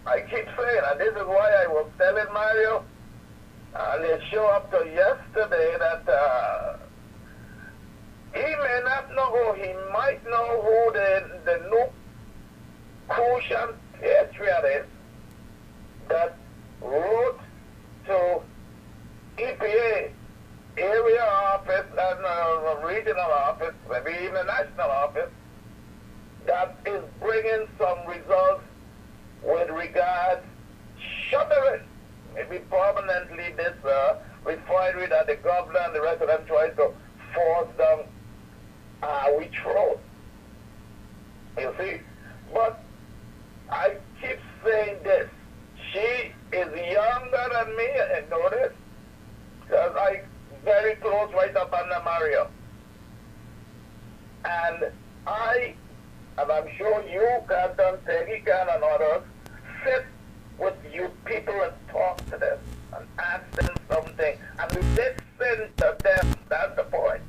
I keep saying, and this is why I was telling Mario, and it showed up to yesterday that he may not know who, he might know who the new crucial patriot is that wrote to EPA area office and regional office, maybe even national office, that is bringing some results with regards shuttering, maybe permanently, this refinery that the governor and the rest of them try to force down we throat. You see? But I keep saying this. She is younger than me, I know this, because I very close right up under Mario. And I'm sure you can, Peggy can, and others, sit with you people and talk to them and ask them something and listen to them. That's the point.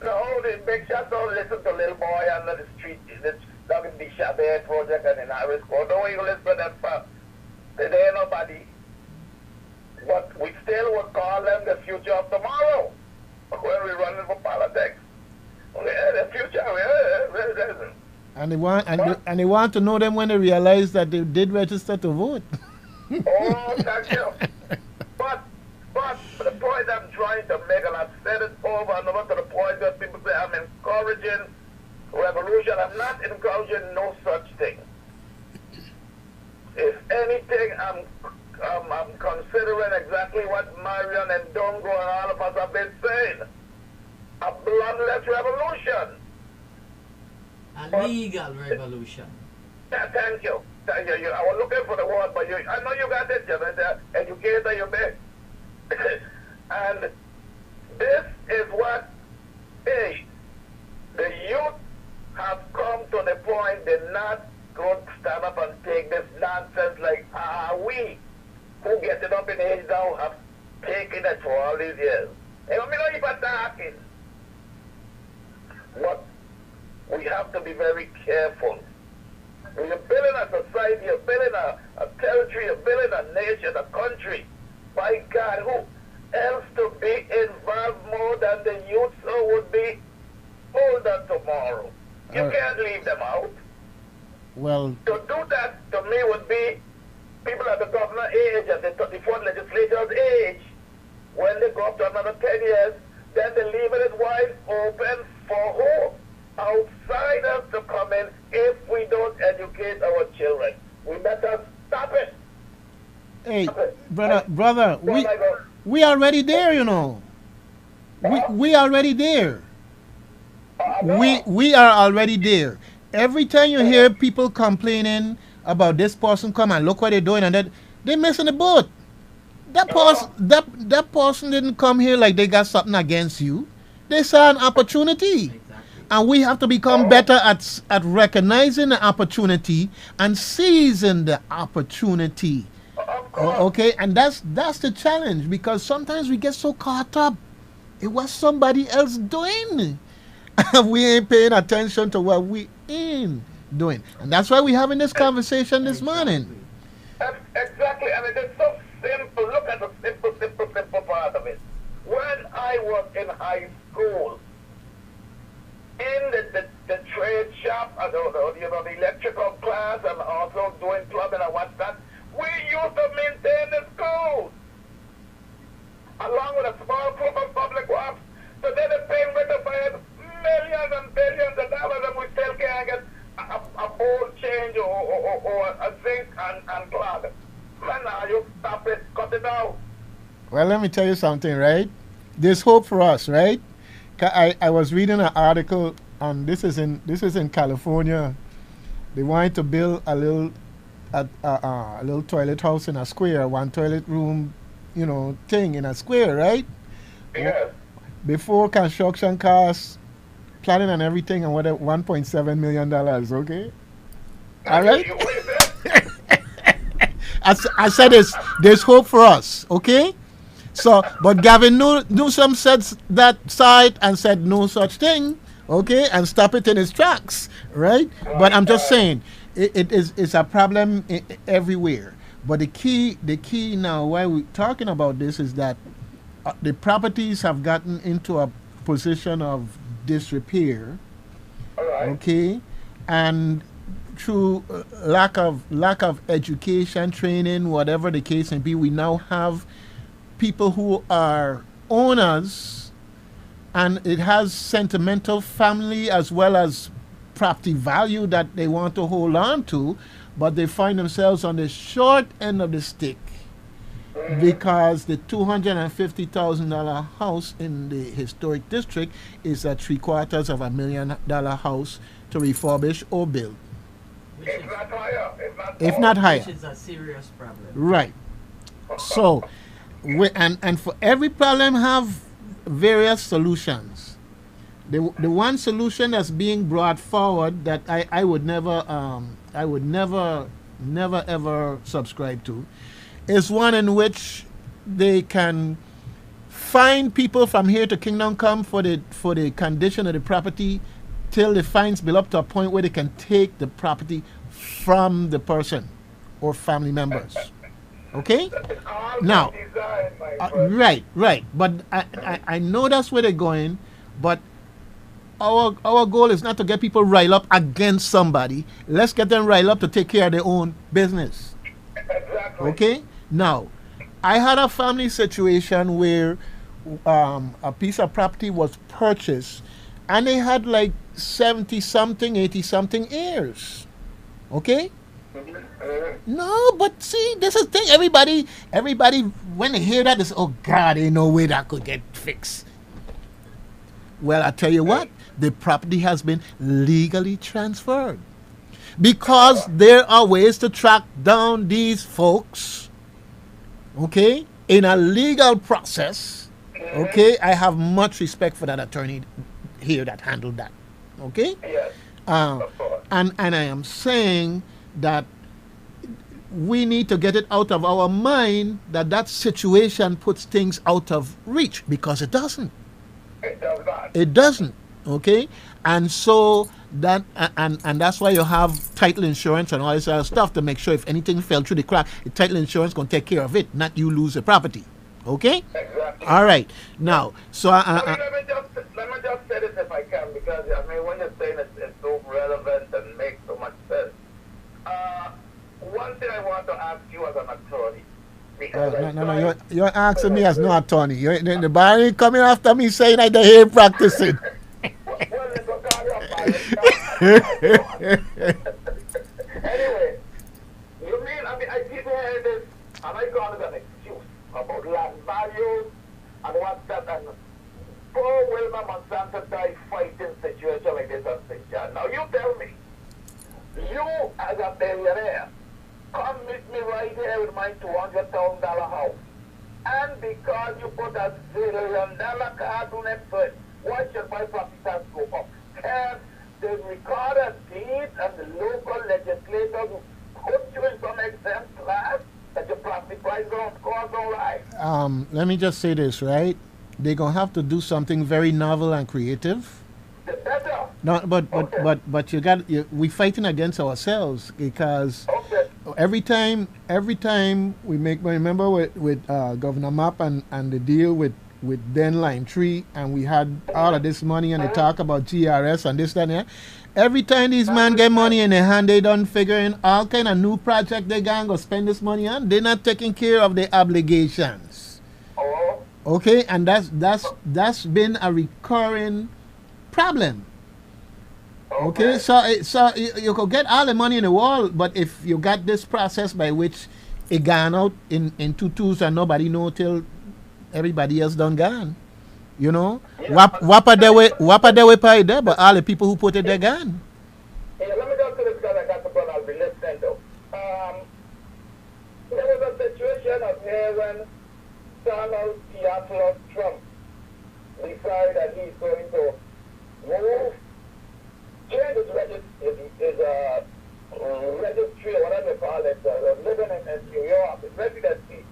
No, the big shot don't listen to little boy under the street. This down in the Chabert project and in Harris Court. Don't even listen to them. They ain't nobody. But we still would call them the future of tomorrow when we're running for politics. The future, and they want to know them when they realize that they did register to vote. Oh, thank you. But the point I'm trying to make, and I've said it over and over to the point that people say I'm encouraging revolution. I'm not encouraging no such thing. If anything, I'm considering exactly what Marion and Dongo and all of us have been saying. A bloodless revolution. A legal revolution. Yeah, thank you. Thank you. I was looking for the word, but I know you got it, you're educator, you bet. And this is what, hey, the youth have come to the point they're not going to stand up and take this nonsense like, we who get it up in age now have taken it for all these years. And we not even talking. But we have to be very careful. When you're building a society, you're building a territory, you're building a nation, a country. By God, who else to be involved more than the youth so would be older tomorrow? You can't leave them out. Well, to do that, to me, would be people at the governor age and the 34 legislators age. When they go up to another 10 years, then they leave it wide open for who? Outsiders to come in if we don't educate our children. We better stop it. Hey, brother, we already there, you know. We already there. We are already there. Every time you hear people complaining about this person come and look what they're doing and that, they're missing the boat. That person didn't come here like they got something against you. They saw an opportunity. Exactly. And we have to become better at recognizing the opportunity and seizing the opportunity. Okay, and that's the challenge, because sometimes we get so caught up in what somebody else doing. We ain't paying attention to what we ain't doing. And that's why we're having this conversation this morning. Exactly, and it is so simple. Look at the simple part of it. When I was in high school, in the trade shop, the electrical class, and also doing plumbing and what's that, we used to maintain the schools, along with a small group of public works. So then the paying rectified millions and billions of dollars, and we still can't get a bowl change or a zinc and clog. Man, now you stop it, cut it out. Well, let me tell you something, right? There's hope for us, right? I was reading an article on this is in California. They wanted to build a little toilet house in a square, one toilet room, thing in a square, right? Yes. Before construction costs, planning and everything, and whatever, $1.7 million. Okay. All right. I said there's hope for us. Okay. So, but Gavin Newsom said that side and said no such thing, okay, and stop it in its tracks, right? But I'm just saying, it's a problem everywhere. But the key now, why we're talking about this, is that the properties have gotten into a position of disrepair. All right. Okay, and through lack of education, training, whatever the case may be, we now have people who are owners, and it has sentimental family as well as property value that they want to hold on to, but they find themselves on the short end of the stick because the $250,000 house in the historic district is a $750,000 house to refurbish or build. It's not higher. It's not If not higher. Which is a serious problem. Right. So, and for every problem have various solutions. The one solution that's being brought forward that I would never ever subscribe to is one in which they can fine people from here to kingdom come for the condition of the property till the fines build up to a point where they can take the property from the person or family members. Okay? Now, right. But I know that's where they're going, but our goal is not to get people riled up against somebody. Let's get them riled up to take care of their own business. Exactly. Okay? Now, I had a family situation where a piece of property was purchased and they had like 70-something, 80-something heirs. Okay? No, but see, this is the thing. Everybody, when they hear that, they say, oh God, ain't no way that could get fixed. Well, I tell you what, the property has been legally transferred. Because there are ways to track down these folks, okay, in a legal process, okay. I have much respect for that attorney here that handled that, okay. Yes. And I am saying that we need to get it out of our mind that situation puts things out of reach, because it doesn't. It does not. It doesn't, okay. And so that and that's why you have title insurance and all this other stuff to make sure if anything fell through the crack, the title insurance can take care of it, not you lose the property. Okay? Exactly. All right. Now, so let me just say this if I can, because I mean when you're saying it's so relevant and makes so much sense. One thing I want to ask you as an attorney. no, you're asking me as no attorney. The bar ain't coming after me saying I don't hear practicing. Anyway, you mean, I keep hearing this, and I call it an excuse about land values and what's that, and poor Wilma Monsanto died fighting situation like this and St. John. Now you tell me, you as a billionaire, come meet me right here with my $200,000 house, and because you put a $1 zillion cartoon next to it, why should my property tax go up? Can the recorded deeds and the local legislators put you in some exempt class that your property price don't cause no rise? Let me just say this, right? They're gonna have to do something very novel and creative. The better. No, but we fighting against ourselves, because every time we make, remember with Governor Mapp and the deal with then Lime Tree, and we had all of this money and they talk about GRS and this, that, and that. Every time these men get money in their hand, they done figuring all kind of new project they gonna go spend this money on. They're not taking care of their obligations. Okay, and that's been a recurring problem. Okay, so you could get all the money in the world, but if you got this process by which it gone out in tutus and nobody know till everybody else done gone, you know, wapa de way pay there, but all the people who put it there gone. Yeah, let me just say this because I got the brother I'll be listening to. There was a situation up here when Donald Theophilus Trump decided that he's going to move, change his registry or whatever you call it, living in New York, his residency,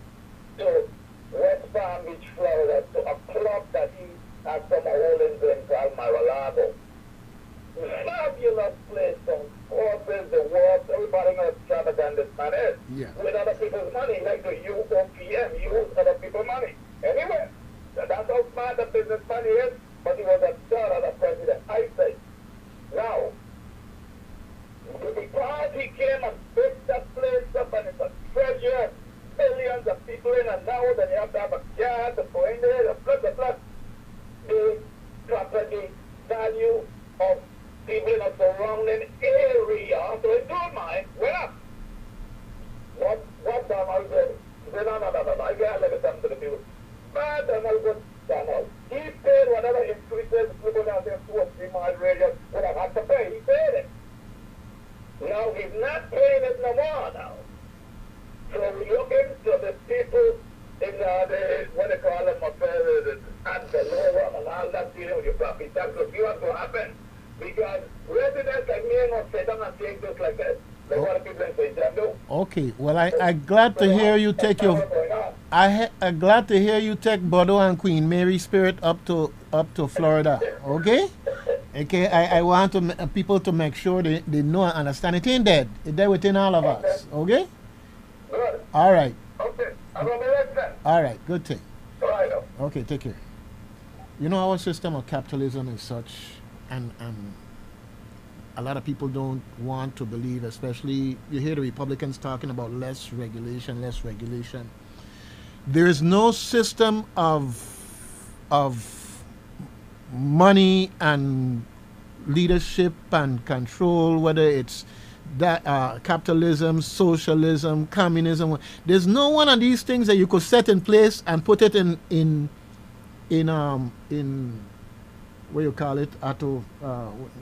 to West Palm Beach, Florida, to a club that he has some holdings in called Mar-a-Lago. Fabulous place, some horses, the walks, man is. Yeah. With other people's money, like the UOPM, use other people's money. Anyway, that's how smart the businessman is, but he was a son of the president. I say, now, because he came and built that place up and it's a treasure, millions of people in and now, then you have to have a yard to go in there, plus, the property value of people in the surrounding area, so in your mind, went up. What Donald did? He said, no, I can't let it come to the people. But Donald was Donald. He paid whatever increases people down there 2 or 3 mile radius would have had to pay. He paid it. Now he's not paying it no more now. So we're looking to the people in the what they call them up there, and the lower and all that dealing with your property tax. So see what's going to happen. Because residents like me ain't going to sit down and take this like that. Like what the people in St. John do. Okay, well, I'm glad to hear you take your. I'm glad to hear you take Bordeaux and Queen Mary spirit up to Florida. Okay. Okay, I want people to make sure they know and understand it ain't dead. It's there within all of us. Okay? Good. All right. Okay. I'm going to be right back. All right. Good thing. All right. Okay, take care. You know, our system of capitalism is such, and a lot of people don't want to believe, especially you hear the Republicans talking about less regulation, less regulation. There is no system of money and leadership and control, whether it's that capitalism, socialism, communism. There's no one of these things that you could set in place and put it in what you call it, auto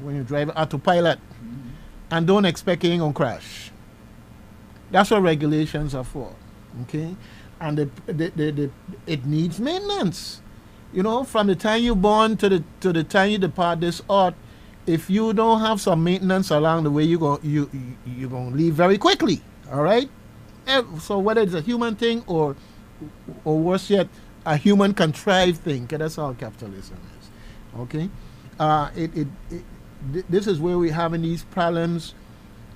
when you drive autopilot, and don't expect it ain't gonna crash. That's what regulations are for, okay? And it needs maintenance. You know, from the time you're born to the time you depart this earth, if you don't have some maintenance along the way, you're gonna leave very quickly. All right. So whether it's a human thing or worse yet, a human contrived thing, 'cause that's all capitalism is. Okay. This is where we're having these problems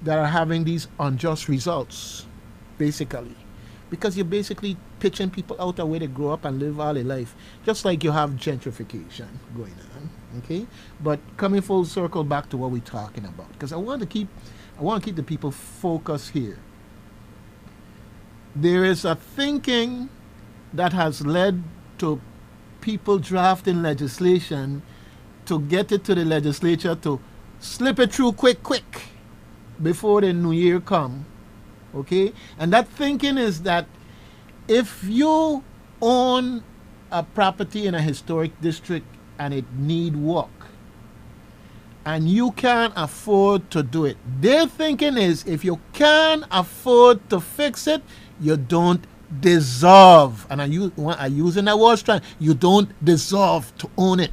that are having these unjust results, basically. Because you're basically pitching people out of where they grow up and live all their life. Just like you have gentrification going on. Okay? But coming full circle back to what we're talking about. Because I want to keep the people focused here. There is a thinking that has led to people drafting legislation to get it to the legislature to slip it through quick before the new year come. Okay? And that thinking is that if you own a property in a historic district and it need work and you can't afford to do it, their thinking is if you can't afford to fix it, you don't deserve, and I'm using that word strong, you don't deserve to own it.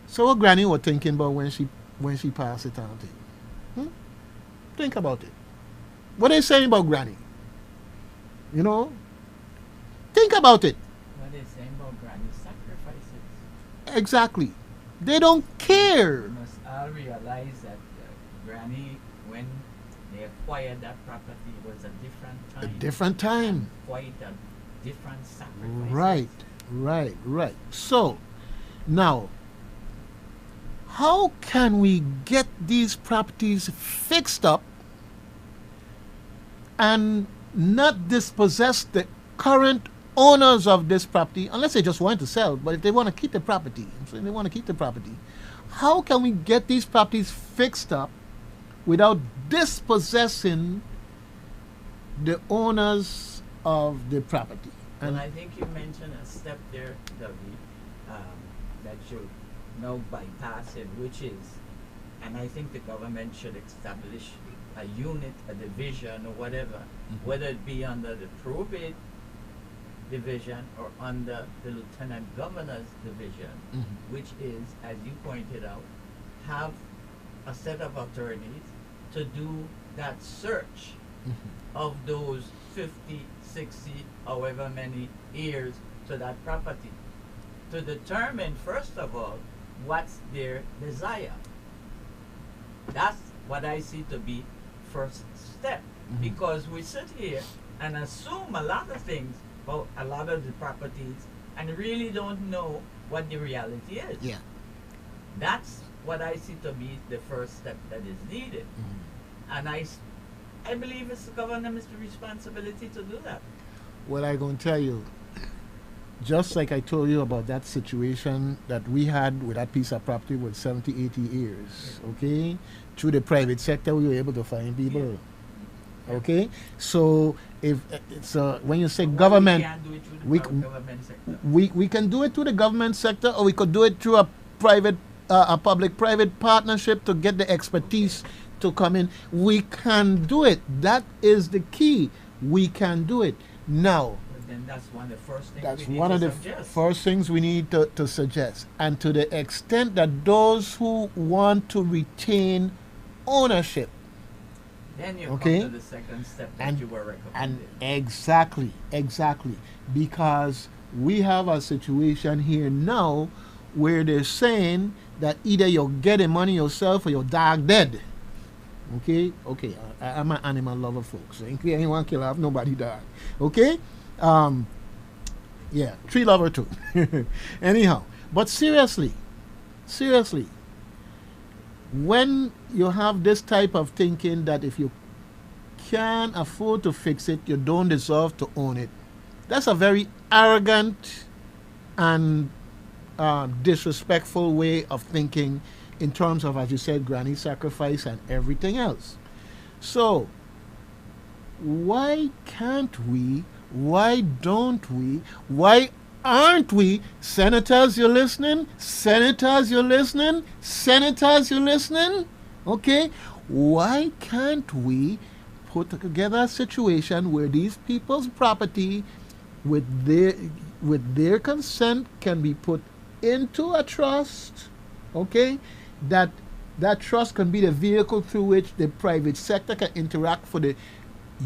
So what Granny was thinking about when she passed it on to you? Think about it. What are they saying about Granny? You know? Think about it. What are they saying about Granny's sacrifices? Exactly. They don't care. You must all realize that Granny, when they acquired that property, was a different time. A different time. Quite a different sacrifice. Right. So, now, how can we get these properties fixed up and not dispossess the current owners of this property, unless they just want to sell, but if they want to keep the property, how can we get these properties fixed up without dispossessing the owners of the property? And I think you mentioned a step there, David, that should now bypass it, which is, and I think the government should establish a unit, a division, or whatever, whether it be under the probate division or under the lieutenant governor's division, which is, as you pointed out, have a set of attorneys to do that search of those 50, 60, however many heirs to that property, to determine, first of all, what's their desire. That's what I see to be first step. because we sit here and assume a lot of things about a lot of the properties and really don't know what the reality is. Yeah. That's what I see to be the first step that is needed. And I believe it's the government's responsibility to do that. What I gonna tell you, just like I told you about that situation that we had with that piece of property with 70, 80 years, okay? Through the private sector, we were able to find people. Okay? So if when you say government, We can't do it through the we government sector. we can do it through the government sector, or we could do it through a private a public-private partnership to get the expertise to come in. We can do it. That is the key. We can do it. Now, But then that's one of the first things that's we need one to of the suggest. first things we need to suggest. And to the extent that those who want to retain ownership, Then you okay, come to the second step that and you were and recommending. exactly, because we have a situation here now where they're saying that either you're getting money yourself or your dog dead. Okay, I'm an animal lover, folks. So in case anyone kill off, nobody die. Okay, yeah, tree lover too. Anyhow, but seriously, when you have this type of thinking that if you can afford to fix it, you don't deserve to own it, that's a very arrogant and disrespectful way of thinking in terms of, as you said, granny sacrifice and everything else. So, why can't we? Why don't we? Why aren't we? Senators, you're listening? Senators, you're listening? Senators, you're listening? Okay? Why can't we put together a situation where these people's property, with their consent, can be put into a trust, okay? That trust can be the vehicle through which the private sector can interact for the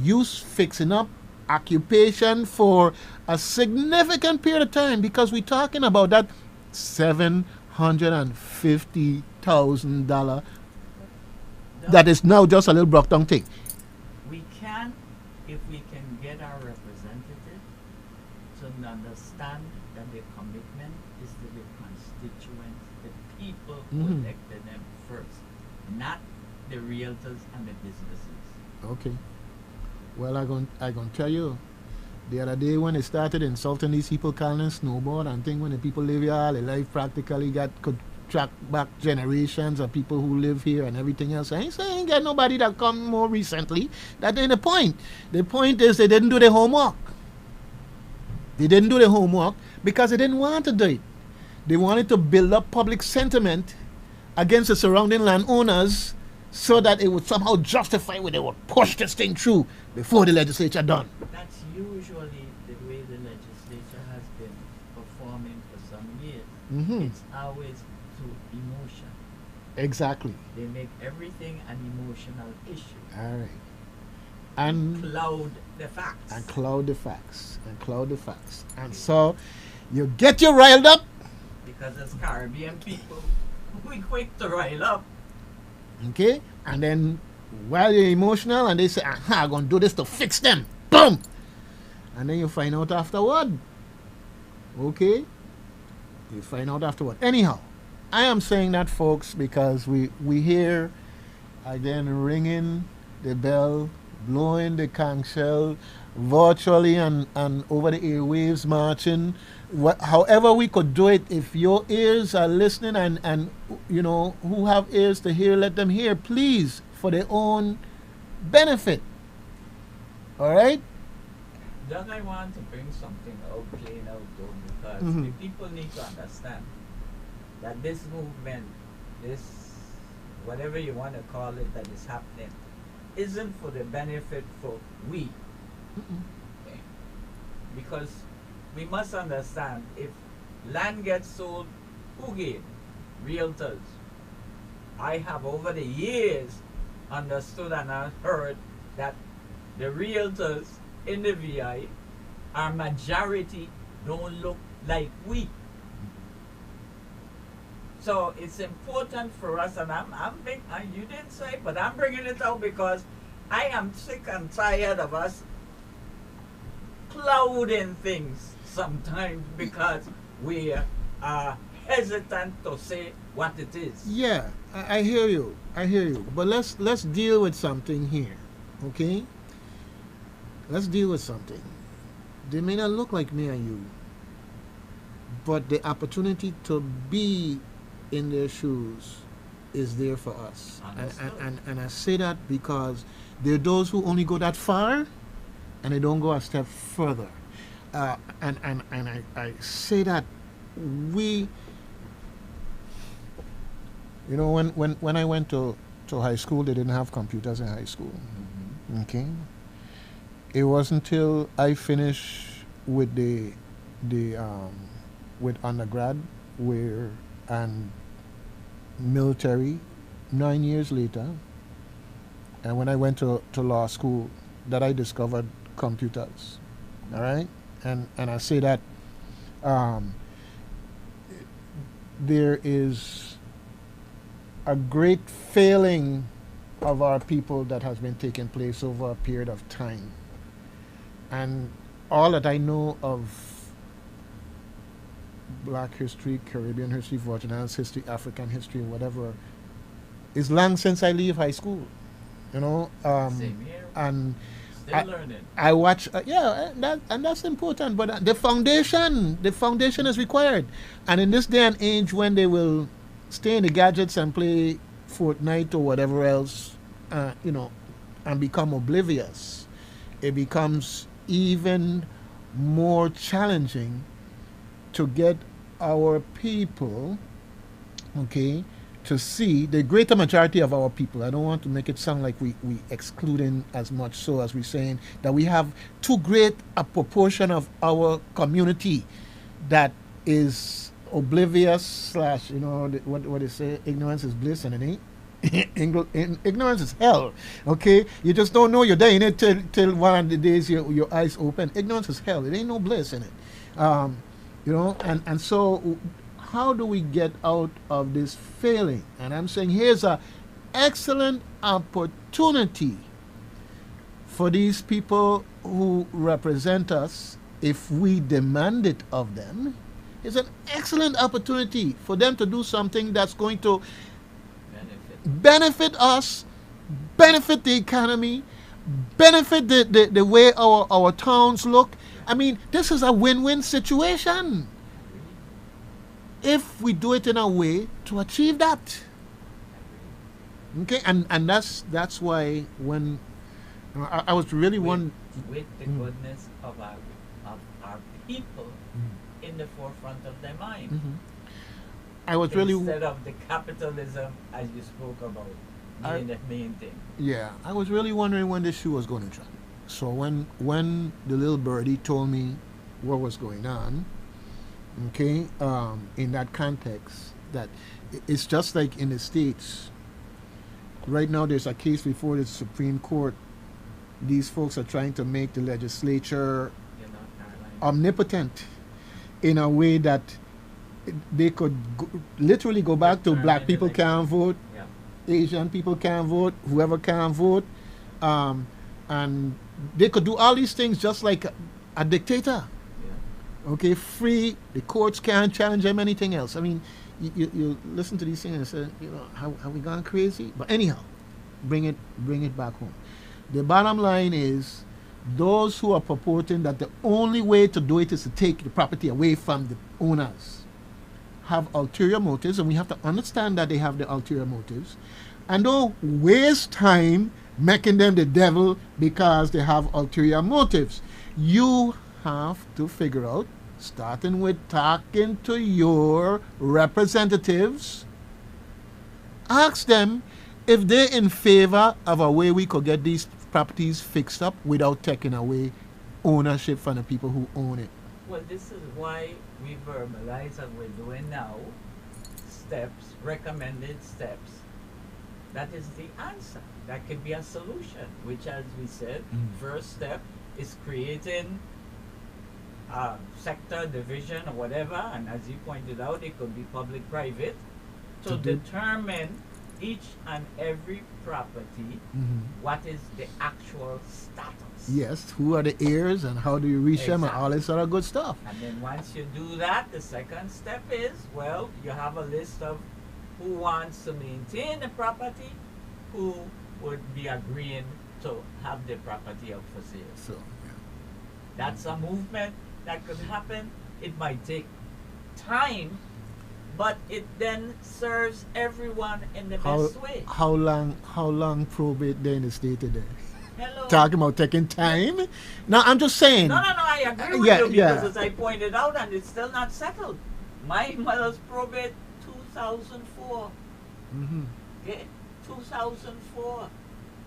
use, fixing up, occupation for a significant period of time, because we're talking about that $750,000 that is now just a little Brocktown thing. We can, if we can get our representative to understand that the commitment is to the constituents, the people who elected them first, not the realtors and the businesses. Okay. Well, I'm going to tell you, the other day when they started insulting these people, calling them snowboard, and think when the people live here all their life practically could track back generations of people who live here and everything else. I ain't saying get nobody that come more recently. That ain't the point. The point is they didn't do their homework. They didn't do their homework because they didn't want to do it. They wanted to build up public sentiment against the surrounding landowners so that it would somehow justify where they would push this thing through before the legislature done. That's usually the way the legislature has been performing for some years. It's always through emotion. Exactly. They make everything an emotional issue. All right. And Cloud the facts. and cloud the facts. And so you get you riled up. Because as Caribbean people, we quick to rile up. Okay, and then while you're emotional and they say, aha, I'm going to do this to fix them. Boom! And then you find out afterward. Okay? You find out afterward. Anyhow, I am saying that, folks, because we hear again ringing the bell, blowing the conch shell, virtually and over the airwaves, marching. However we could do it, if your ears are listening and you know who have ears to hear, let them hear, please, for their own benefit. All right? Then I want to bring something out plain out though, because the people need to understand that this movement, this whatever you want to call it that is happening, isn't for the benefit for we. Okay? Because we must understand, if land gets sold, who gain? Realtors. I have over the years understood and I've heard that the realtors in the VI, our majority don't look like we. So it's important for us, and I'm big, you didn't say, but I'm bringing it out because I am sick and tired of us clouding things sometimes because we are hesitant to say what it is. Yeah, I hear you. I hear you. But let's deal with something here, okay? Let's deal with something. They may not look like me and you, but the opportunity to be in their shoes is there for us. And I say that because there are those who only go that far and they don't go a step further. And I say that we, you know, when I went to high school, they didn't have computers in high school. Mm-hmm. Okay? It wasn't until I finished with with undergrad and military 9 years later, and when I went to law school, that I discovered computers. All right? And I say that there is a great failing of our people that has been taking place over a period of time. And all that I know of Black history, Caribbean history, Virgin Islands history, African history, whatever, is long since I leave high school. You know, Same here. and Still learning. I watch, that's important. But the foundation is required. And in this day and age, when they will stay in the gadgets and play Fortnite or whatever else, you know, and become oblivious, it becomes even more challenging to get our people, okay, to see the greater majority of our people. I don't want to make it sound like we excluding as much so as we're saying that we have too great a proportion of our community that is oblivious slash, you know, what they say, ignorance is bliss, and it ain't. Ignorance is hell. Okay, you just don't know you're there in it till one of the days your eyes open. Ignorance is hell. It ain't no bliss in it. You know, and so how do we get out of this failing? And I'm saying here's a excellent opportunity for these people who represent us if we demand it of them. It's an excellent opportunity for them to do something that's going to benefit us, benefit the economy, benefit the way our towns look. I mean, this is a win-win situation if we do it in a way to achieve that. Okay, and that's why when I was really with the goodness of our people in the forefront of their mind. Mm-hmm. I was really instead of the capitalism as you spoke about being the main thing. Yeah, I was really wondering when this shoe was going to drop. So when the little birdie told me what was going on, okay, in that context, that it's just like in the States. Right now there's a case before the Supreme Court. These folks are trying to make the legislature omnipotent in a way that they could literally go back to black people can't vote, Asian people can't vote, whoever can't vote, and they could do all these things just like a dictator. Okay, free. The courts can't challenge them. Anything else? I mean, you listen to these things and say, you know, have we gone crazy? But anyhow, bring it back home. The bottom line is, those who are purporting that the only way to do it is to take the property away from the owners have ulterior motives, and we have to understand that they have the ulterior motives, and don't waste time making them the devil because they have ulterior motives. You have to figure out, starting with talking to your representatives, ask them if they're in favor of a way we could get these properties fixed up without taking away ownership from the people who own it. Well, this is why we verbalize as we're doing now steps, recommended steps. That is the answer. That could be a solution, which, as we said, first step is creating a sector division or whatever, and as you pointed out, it could be public-private, to determine each and every property, what is the actual status. Yes, who are the heirs and how do you reach them and all this sort of good stuff. And then once you do that, the second step is, well, you have a list of who wants to maintain the property, who would be agreeing to have the property up for sale. So, yeah. That's a movement that could happen. It might take time, but it then serves everyone in the best way. How long probate there in the state today? Hello. Talking about taking time? No, I'm just saying. No, I agree with you because as I pointed out, and it's still not settled. My mother's probate 2004. Okay, 2004,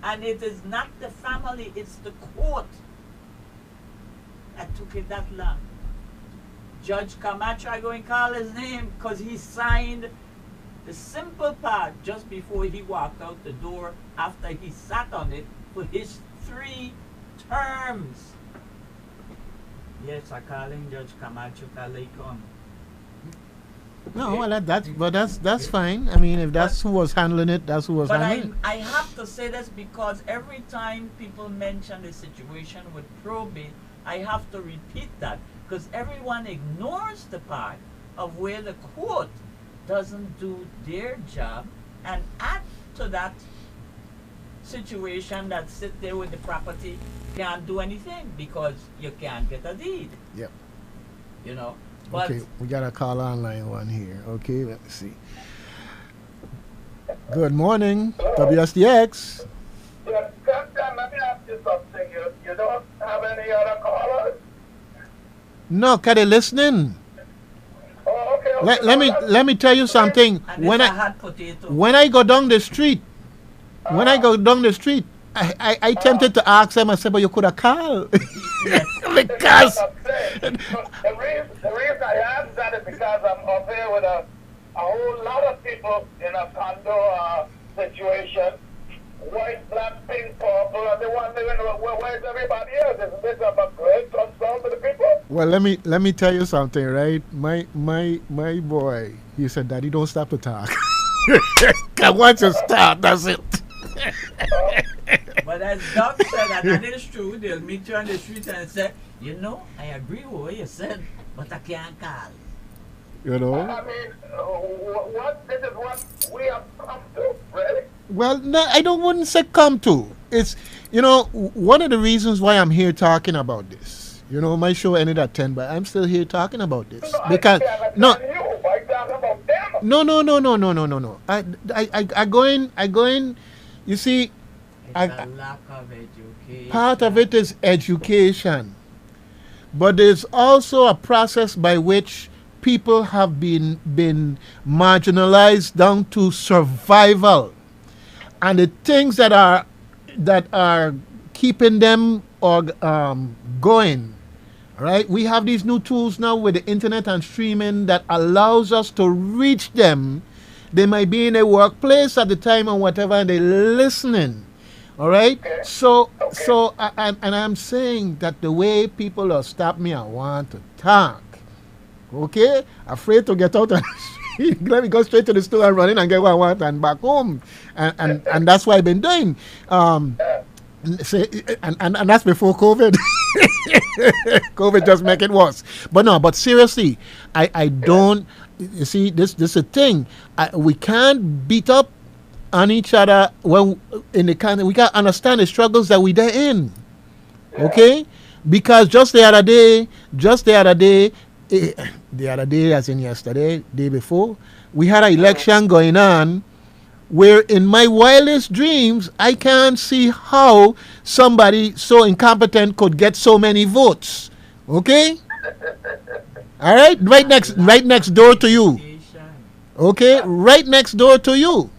and it is not the family; it's the court that took it that long. Judge Camacho, I go and call his name because he signed the simple part just before he walked out the door after he sat on it for his 3 terms. Yes, I call him Judge Camacho Talecon. No, well, that's fine. I mean, if that's who was handling it, that's who was handling it. But I have to say this because every time people mention the situation with probate, I have to repeat that because everyone ignores the part of where the court doesn't do their job and add to that situation that sit there with the property can't do anything because you can't get a deed. Yep. You know. But okay, we got a call online one here. Okay, let me see. Good morning, WSTX. Yeah, Captain, let me ask you something. You don't have any other callers? No, can they listening? Oh, okay. Let me tell you something. and when I go down the street, I tempted to ask them. I said, but you could have called. Yes. Because the reason I ask that is because I'm up here with a whole lot of people in a condo situation. White, black, pink, purple, and they wondering where's everybody else? Isn't this a great concern to the people? Well, let me tell you something, right? My boy, he said, Daddy, don't stop to talk. Once you start, that's it. But as Doug said, and that is true, they'll meet you on the street and say, you know, I agree with what you said, but I can't call. You know? I mean, this is what we have come to, really? Well, no, wouldn't say come to. It's, you know, one of the reasons why I'm here talking about this. You know, my show ended at 10, but I'm still here talking about this. No, because, no. I talk about them. No. I go in, you see, It's a lack of education. part of it is education. But there's also a process by which people have been marginalized down to survival. And the things that are keeping them going, right? We have these new tools now with the internet and streaming that allows us to reach them. They might be in a workplace at the time or whatever, and they're listening. All right. So I'm saying that the way people are stop me, I want to talk. Okay, afraid to get out and let me go straight to the store and run in and get what I want and back home, and that's what I've been doing. And that's before COVID. COVID just make it worse. But seriously, I don't. You see, this is a thing. We can't beat up on each other when in the country. We can't understand the struggles that we're in. Okay, because just the other day, as in yesterday, day before, we had an election going on where in my wildest dreams, I can't see how somebody so incompetent could get so many votes. Okay? All right? Right next door to you. Okay? Right next door to you.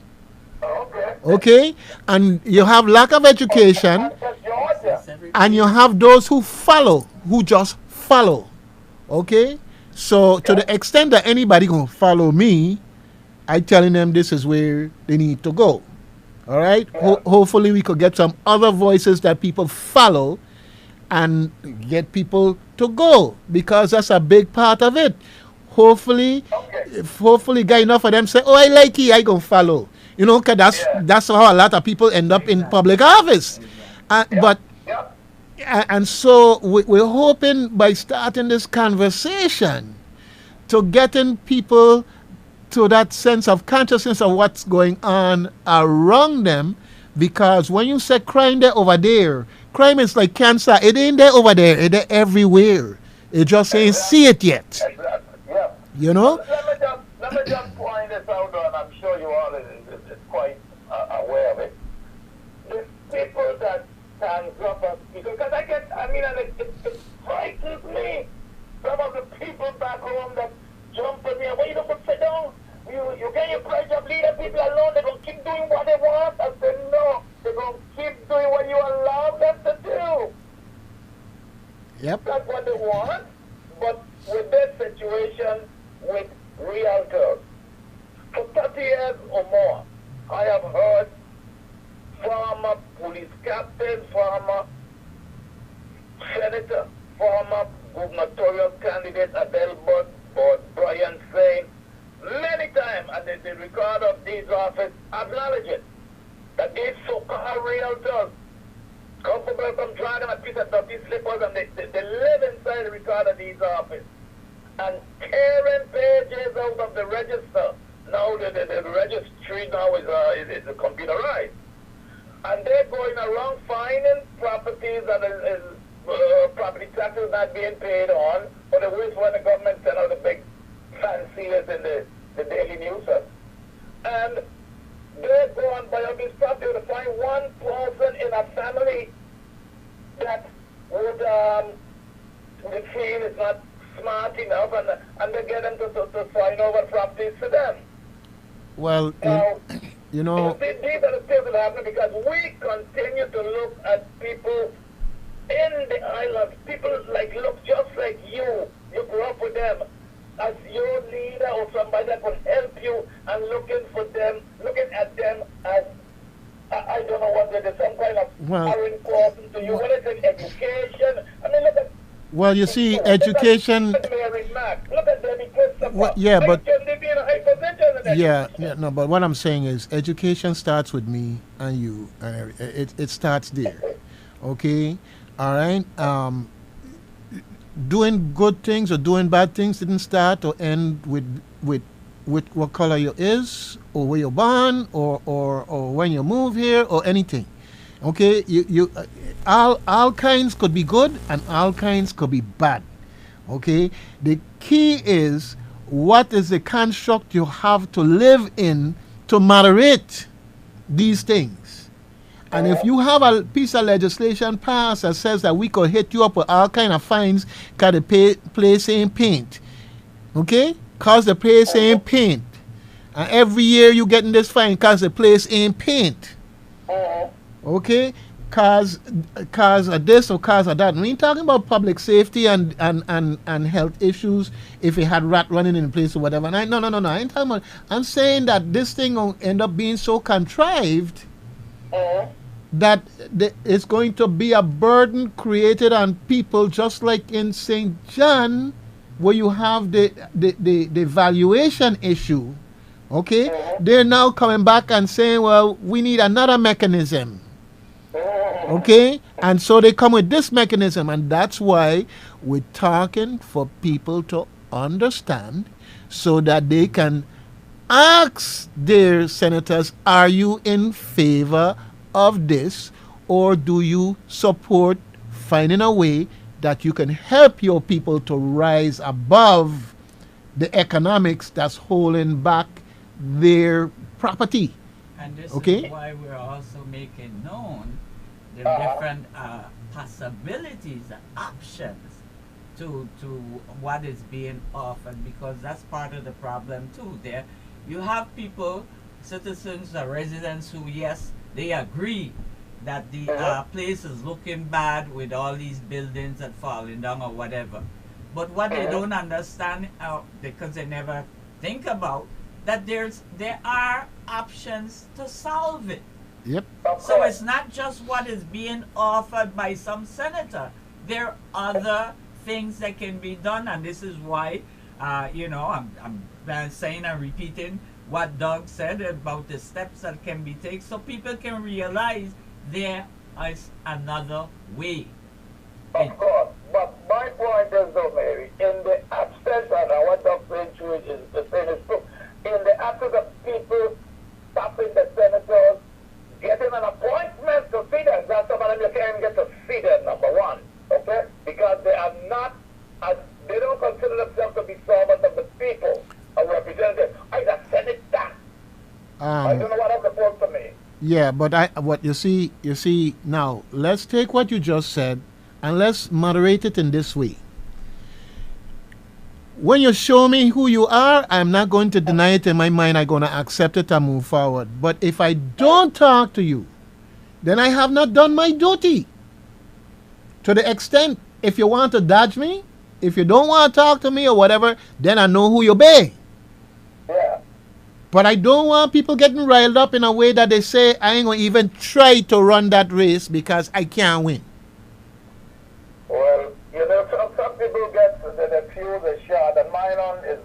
Okay? And you have lack of education, and you have those who just follow. Okay? So to the extent that anybody gonna follow me, I telling them this is where they need to go. All right. Hopefully we could get some other voices that people follow, and get people to go, because that's a big part of it. Hopefully, got enough of them say, "Oh, I like it, I gonna follow." You know, 'cause Yeah. that's how a lot of people end up in Exactly. public office. Exactly. But Yep. and so we're hoping by starting this conversation to getting people to that sense of consciousness of what's going on around them, because when you say crime there over there, crime is like cancer. It ain't there over there. It's there everywhere. It just ain't see Exactly. it yet. Exactly. Yeah. You Well, know? let me just point this out, and I'm sure you all is quite aware of it. The people that stands up and speak, because and it frightens me. Some of the people back home that jump at me, and well, you don't put sit down. You get your pledge of leader people alone. They're going to keep doing what they want. I said, no, they're going to keep doing what you allow them to do. Yep. That's what they want. But with this situation, with realtors, for 30 years or more, I have heard former police captains, former senator, former gubernatorial candidate Adelbert or Brian saying many times, and the record of these office acknowledge it, that these so-called realtors comfortable from dragging a piece of dirty slippers, and they live inside the record of these offices and tearing pages out of the register. Now the registry now is computerized, and they're going around finding properties that is property taxes not being paid on, or the worst when the government send out the big fanciers in the daily news. And they go and buy up this property to find one person in a family that would they feel is not smart enough, and they get them to sign over properties to them. Well, Now, you know, these are the things that happen because we continue to look at people in the islands, people look just like you grew up with them as your leader or somebody that would help you, and looking at them as, I don't know what it is, some kind of more important to you. When it's like education, I mean, look at. well, you see, education. Look at Mary Mack. Look at Debbie Christopher. Well, yeah, but They be in a high position. yeah, no, but what I'm saying is, education starts with me and you, and it starts there. Okay, all right. Doing good things or doing bad things didn't start or end with what color you is, or where you're born, or when you move here, or anything. Okay, all kinds could be good and all kinds could be bad. Okay, the key is what is the construct you have to live in to moderate these things. And if you have a piece of legislation passed that says that we could hit you up with all kind of fines because the place ain't paint, okay? Cause the place ain't paint, and every year you getting this fine cause the place ain't paint, okay? Cause of this or cause of that. We ain't talking about public safety and health issues if it had rat running in the place or whatever. And no. I ain't talking about. I'm saying that this thing will end up being so contrived that it's going to be a burden created on people, just like in St. John, where you have the valuation issue. Okay, they're now coming back and saying, well, we need another mechanism. Okay, and so they come with this mechanism, and that's why we're talking for people to understand, so that they can ask their senators, are you in favor of this, or do you support finding a way that you can help your people to rise above the economics that's holding back their property? And this Okay. is why we're also making known the different possibilities, options to what is being offered, because that's part of the problem too. There, you have people, citizens or residents who, yes, they agree that the place is looking bad with all these buildings that falling down or whatever. But what they don't understand, because they never think about, that there are options to solve it. Yep. So it's not just what is being offered by some senator. There are other things that can be done, and this is why, I'm saying and repeating, what Doug said about the steps that can be taken so people can realize there is another way. Of course, but my point is though, Mary, in the absence, and what Dr. Sanchez is saying is true, in the absence of people stopping the senators, getting an appointment to see them, that's some of them you can't even get to see them, number one, okay? Because they are not, they don't consider themselves to be servants of the people, or representatives. I just send it back. I don't know what that's supposed to mean. Yeah, but what you see now, let's take what you just said and let's moderate it in this way. When you show me who you are, I'm not going to deny it in my mind. I'm going to accept it and move forward. But if I don't talk to you, then I have not done my duty. To the extent, if you want to dodge me, if you don't want to talk to me or whatever, then I know who you be. Yeah. But I don't want people getting riled up in a way that they say, I ain't going to even try to run that race because I can't win. Well, you know, some people get the fuse is short, and mine on is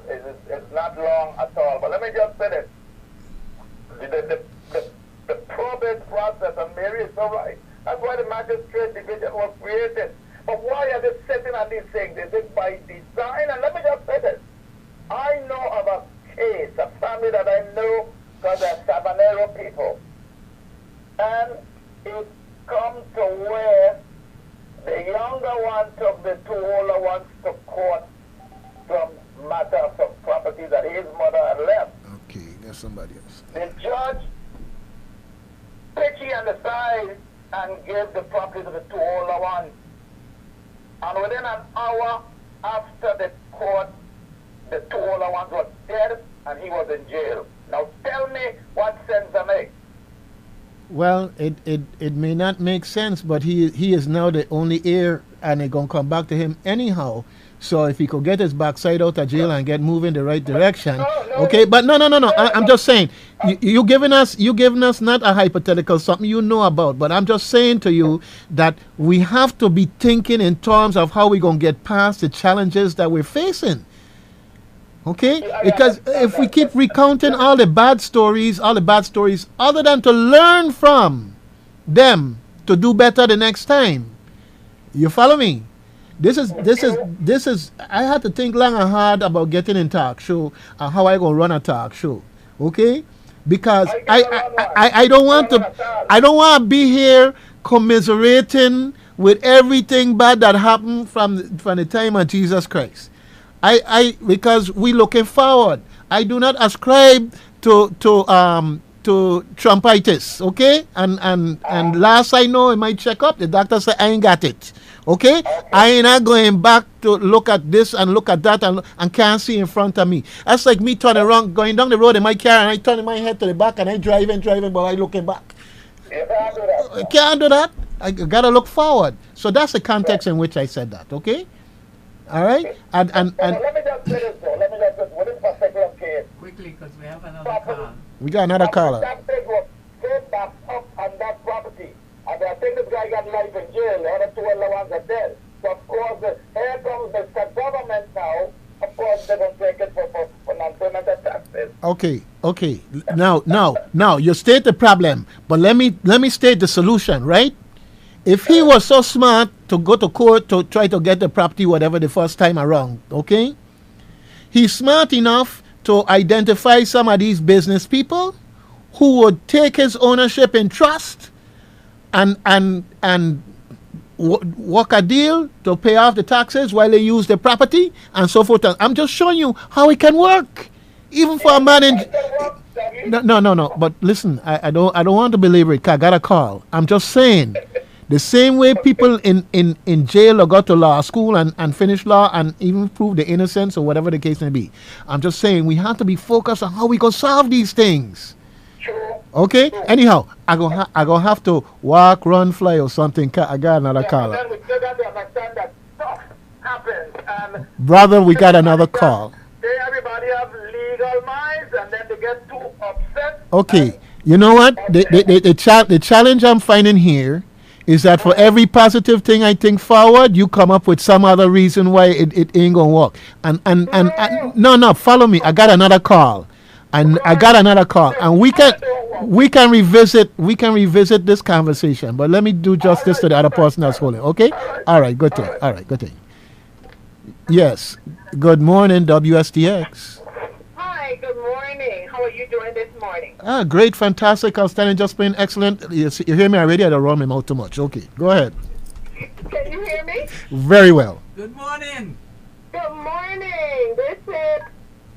not long at all. But let me just say this. The probate process, and Mary is so right. That's why the magistrate division was created. But why are they sitting on these things? Is it by design? And let me just say this. I know of a case, a family that I know, because they're Sabanero people. And it comes to where the younger one took the two older ones to court from matters of property that his mother had left. Okay, there's somebody else. The judge picky on the side and gave the property to the two older ones. And within an hour after the court, the two older ones were dead and he was in jail. Now tell me what sense that makes. Well, it may not make sense, but he is now the only heir, and it's going to come back to him anyhow. So if he could get his backside out of jail and get moving the right direction, okay. But no. I'm just saying, you giving us not a hypothetical, something you know about. But I'm just saying to you that we have to be thinking in terms of how we're going to get past the challenges that we're facing. Okay? Because if we keep recounting all the bad stories, other than to learn from them to do better the next time. You follow me? This is I had to think long and hard about getting in talk show and how I gonna run a talk show. Okay? Because I don't want to be here commiserating with everything bad that happened from the time of Jesus Christ. Because we looking forward. I do not ascribe to Trumpitis, okay? And last I know in my checkup, the doctor said I ain't got it. Okay? I ain't not going back to look at this and look at that and can't see in front of me. That's like me turning around, going down the road in my car and I turning my head to the back and I driving, but I looking back. You can't do that. I can't do that. I gotta look forward. So that's the context in which I said that, okay? All right? And let me just say this though. Let me just say this. With this particular case, Quickly, because we have another call. we got another caller. that thing was so backed up on that property. And I think this guy got life in jail. The other two other ones are dead. So of course, here comes the government now. Of course, they're going to take it for non-payment of taxes. Okay. Now, you state the problem, but let me state the solution, right? If he was so smart to go to court to try to get the property, whatever, the first time around, okay? He's smart enough to identify some of these business people who would take his ownership in trust and work a deal to pay off the taxes while they use the property and so forth. I'm just showing you how it can work, even for a man in. No. But listen, I don't want to belabor it. 'Cause I got a call. I'm just saying, the same way people in jail or go to law school and finish law and even prove their innocence or whatever the case may be. I'm just saying we have to be focused on how we can solve these things. Okay? Anyhow, I gonna have to walk, run, fly or something. I got another caller. Then we still got to understand that stuff happens. And Brother, we got another call. everybody have legal minds and then they get too upset. Okay. You know what? The challenge I'm finding here is that for every positive thing I think forward, you come up with some other reason why it ain't gonna work. And no, follow me. I got another call. And I got another call, and we can revisit this conversation. But let me do justice to the other person that's holding. Okay. All right. Good thing. All right. Good thing. Yes. Good morning, WSTX. Hi, good morning. How are you doing this morning? Great, fantastic, outstanding, just plain excellent. You hear me already? I don't run my mouth too much. Okay, go ahead. Can you hear me? Very well. Good morning. Good morning. This is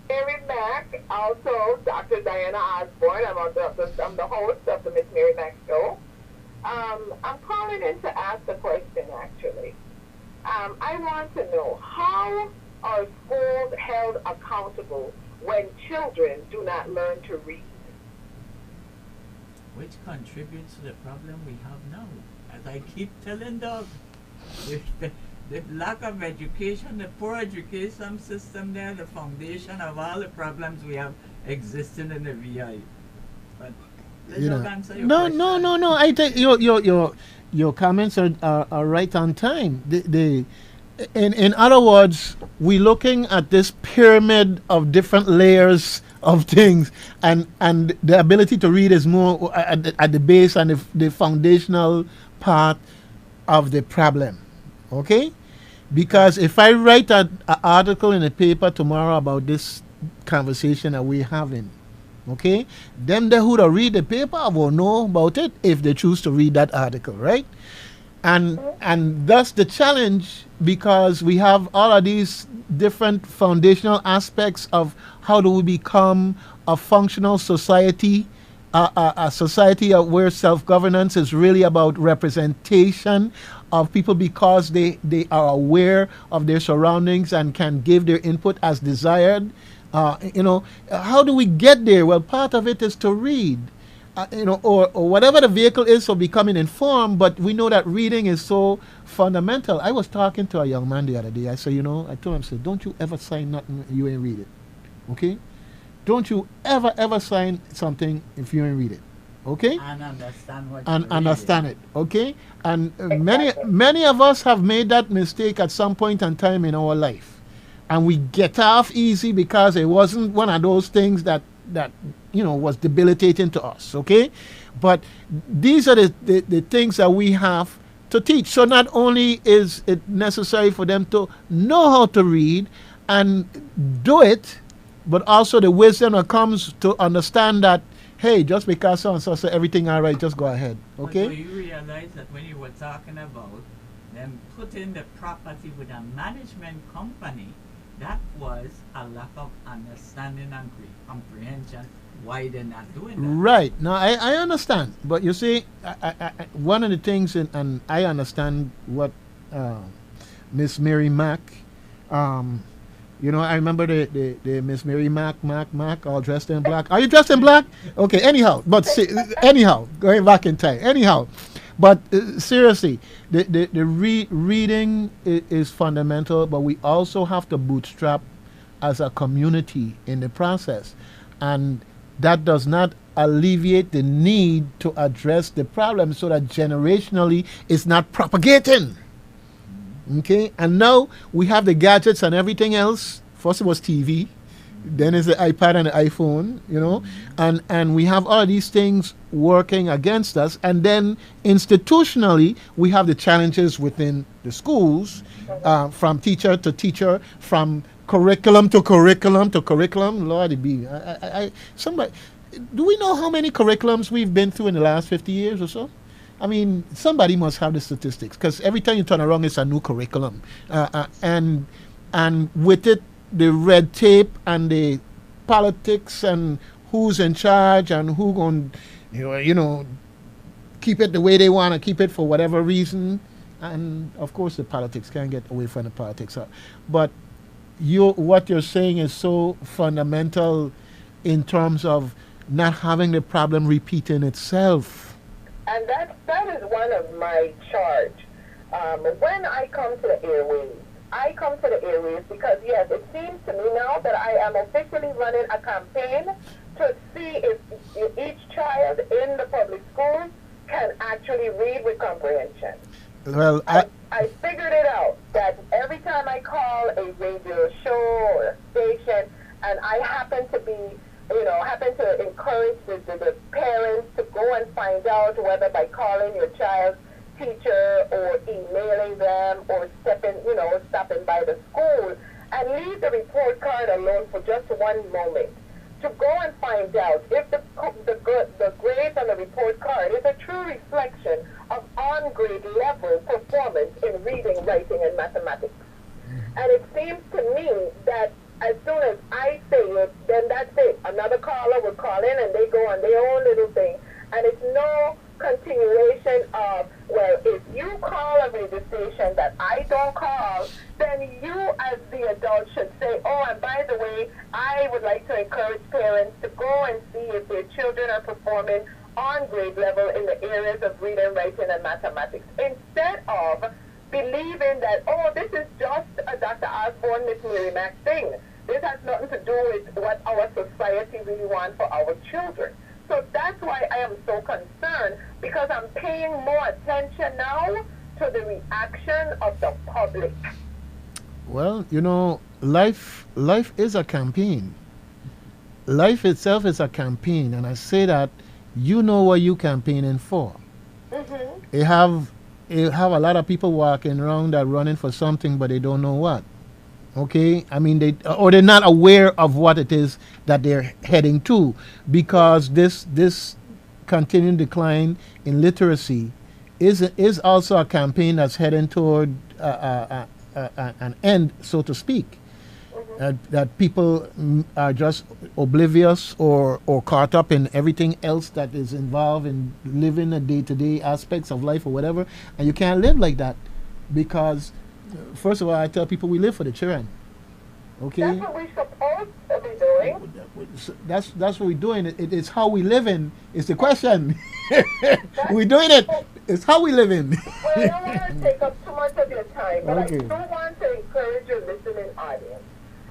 Mary Mack, also Dr. Diana Osborne. I'm the host of the Miss Mary Mack Show. I'm calling in to ask a question, actually. I want to know, how are schools held accountable when children do not learn to read? Which contributes to the problem we have now. As I keep telling Doug, the lack of education, the poor education system there, the foundation of all the problems we have existing in the VI. But answer your question. No. I think your comments are right on time. In other words, we're looking at this pyramid of different layers of things, and the ability to read is more at the base and the foundational part of the problem. Okay? Because if I write an article in a paper tomorrow about this conversation that we're having, okay, them they who don't read the paper will know about it if they choose to read that article, right? And thus the challenge, because we have all of these different foundational aspects of how do we become a functional society, a society where self-governance is really about representation of people because they are aware of their surroundings and can give their input as desired. How do we get there? Well, part of it is to read. Or whatever the vehicle is for becoming informed, but we know that reading is so fundamental. I was talking to a young man the other day. I said, I told him, don't you ever sign nothing you ain't read it. Okay? Don't you ever sign something if you ain't read it. Okay? And understand what and understand it. Okay? And many of us have made that mistake at some point in time in our life. And we get off easy because it wasn't one of those things that was debilitating to us, okay? But these are the things that we have to teach. So not only is it necessary for them to know how to read and do it, but also the wisdom that comes to understand that, hey, just because so-and-so said everything all right, just go ahead, okay? But so you realize that when you were talking about them putting the property with a management company, that was a lack of understanding and comprehension why they're not doing that. Right. Now, I understand. But you see, one of the things, and I understand what Miss Mary Mack, I remember the Miss Mary Mack, all dressed in black. Are you dressed in black? Okay, anyhow. But going back in time. Anyhow. But seriously, the reading is fundamental, but we also have to bootstrap as a community in the process. And that does not alleviate the need to address the problem so that generationally it's not propagating. Okay? And now we have the gadgets and everything else. First it was TV, then it's the iPad and the iPhone, and we have all these things working against us. And then institutionally, we have the challenges within the schools, from teacher to teacher, from curriculum to curriculum. Lordy be, somebody, do we know how many curriculums we've been through in the last 50 years or so? I mean, somebody must have the statistics, because every time you turn around, it's a new curriculum, and with it, the red tape and the politics and who's in charge and who going keep it the way they want to keep it for whatever reason. And of course the politics can't get away from the politics. But what you're saying is so fundamental in terms of not having the problem repeating itself. And that is one of my charge. When I come to the airways, because, yes, it seems to me now that I am officially running a campaign to see if each child in the public schools can actually read with comprehension. Well, I figured it out that every time I call a radio show or a station and I happen to be, or stopping by the school, and leave the report card alone for just one moment to go and find out if the grades on the report card is a true reflection of on-grade level performance in reading, writing, and mathematics. And it seems to me that as soon as I say it, then that's it. Another caller will call in and they go on their own little thing. And it's no continuation of, well, if you call a radio station that I don't call, then you as the adult should say, oh, and by the way, I would like to encourage parents to go and see if their children are performing on grade level in the areas of reading, writing, and mathematics, instead of believing that, oh, this is just a Dr. Osborne, Miss Mary Mac thing. This has nothing to do with what our society really wants for our children. So that's why I am so concerned, because I'm paying more attention now to the reaction of the public. Well, life is a campaign. Life itself is a campaign, and I say that you know what you're campaigning for. Mm-hmm. You have a lot of people walking around that running for something, but they don't know what. Okay, I mean they're not aware of what it is that they're heading to, because this continuing decline in literacy is also a campaign that's heading toward an end, so to speak. That people are just oblivious or caught up in everything else that is involved in living the day-to-day aspects of life or whatever, and you can't live like that, because first of all, I tell people we live for the children. Okay? That's what we're supposed to be doing. That's what we're doing. It's how we live in. It's the question. We're doing it. It's how we live in. Well, I don't want to take up too much of your time, but Okay. I do want to encourage your listening audience.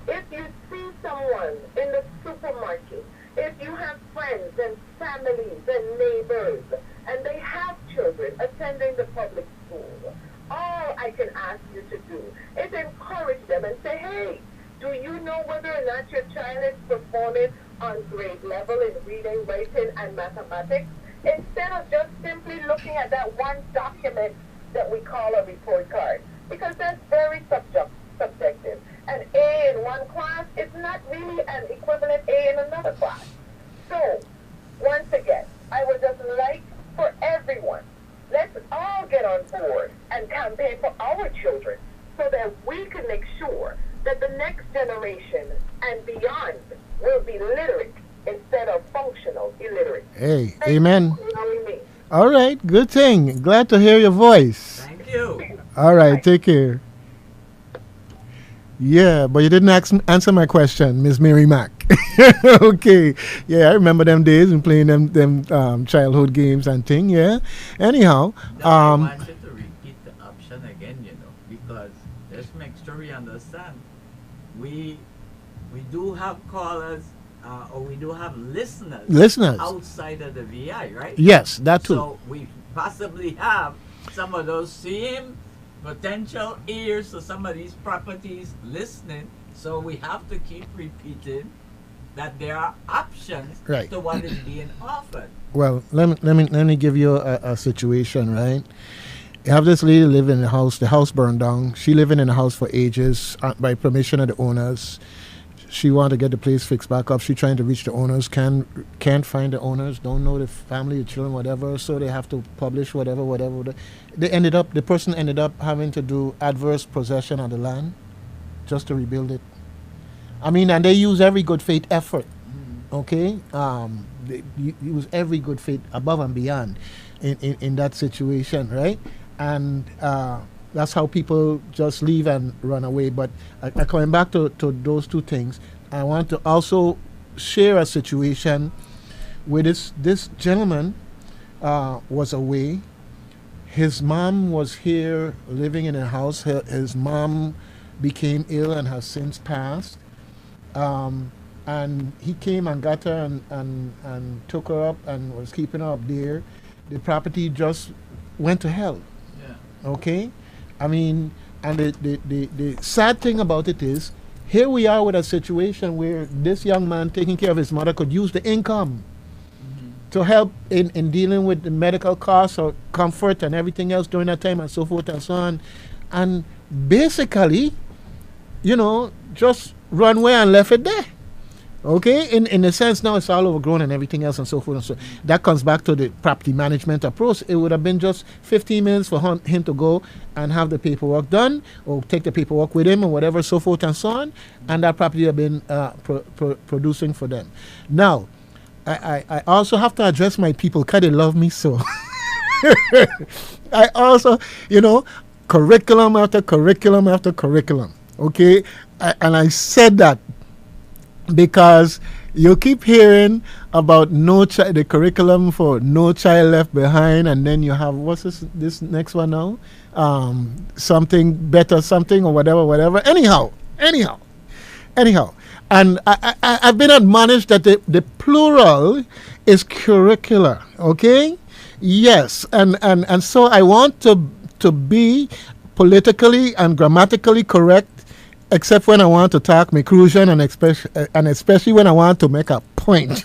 If you see someone in the supermarket, if you have friends and families and neighbors, and they have children attending the public school, all I can ask you to do is encourage them and say, hey, do you know whether or not your child is performing on grade level in reading, writing, and mathematics? Instead of just simply looking at that one document that we call a report card, because that's very subjective. An A in one class is not really an equivalent A in another class. So, once again, I would just like for everyone, let's all get on board and campaign for our children so that we can make sure that the next generation and beyond will be literate instead of functional illiterate. Hey, Thank amen. you for allowing me. All right, good thing. Glad to hear your voice. Thank you. All right, take care. Yeah, but you didn't answer my question, Miss Mary Mac. Okay. Yeah, I remember them days and playing them childhood games and thing. Yeah. Anyhow, I wanted to repeat the option again, because let's make sure we understand. We do have callers, or we do have listeners outside of the VI, right? Yes, that too. So we possibly have some of those same potential ears to some of these properties listening. So we have to keep repeating that there are options Right. to what is being offered. Well, let me give you a situation, right? You have this lady living in the house burned down. She living in the house for ages by permission of the owners. She want to get the place fixed back up. She trying to reach the owners, can't find the owners, don't know the family, the children, whatever, so they have to publish whatever. The person ended up having to do adverse possession of the land just to rebuild it. I mean, and they use every good faith effort, okay? They use every good faith above and beyond in that situation, right? And that's how people just leave and run away. But coming back to those two things, I want to also share a situation where this gentleman was away. His mom was here living in a house. His mom became ill and has since passed. And he came and got her and took her up and was keeping her up there. The property just went to hell. Yeah. Okay? I mean, and the sad thing about it is, here we are with a situation where this young man taking care of his mother could use the income to help in dealing with the medical costs or comfort and everything else during that time and so forth and so on. and basically, just run away and left it there. Okay, in a sense now it's all overgrown and everything else and so forth and so that comes back to the property management approach. It would have been just 15 minutes for him to go and have the paperwork done or take the paperwork with him or whatever, so forth and so on, and that property have been producing for them. Now, I also have to address my people because they love me so. I also, curriculum after curriculum after curriculum. Okay, and I said that because you keep hearing about the curriculum for No Child Left Behind, and then you have what's this next one now? Something better, something or whatever. Anyhow, and I've been admonished that the plural is curricular. Okay, yes, and so I want to be politically and grammatically correct, except when I want to talk conclusion and especially when I want to make a point.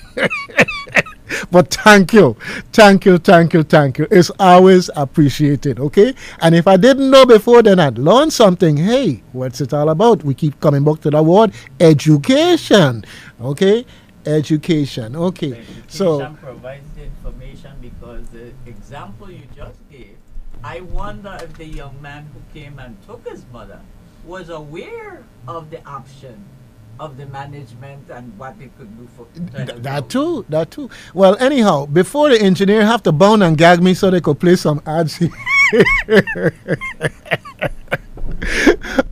But thank you. It's always appreciated, okay? And if I didn't know before, then I'd learn something. Hey, what's it all about? We keep coming back to the word education, okay? Education, okay. Education provides the information, because the example you just gave, I wonder if the young man who came and took his mother was aware of the option of the management and what it could do for that too. Well, anyhow, before the engineer have to bound and gag me so they could play some ads here.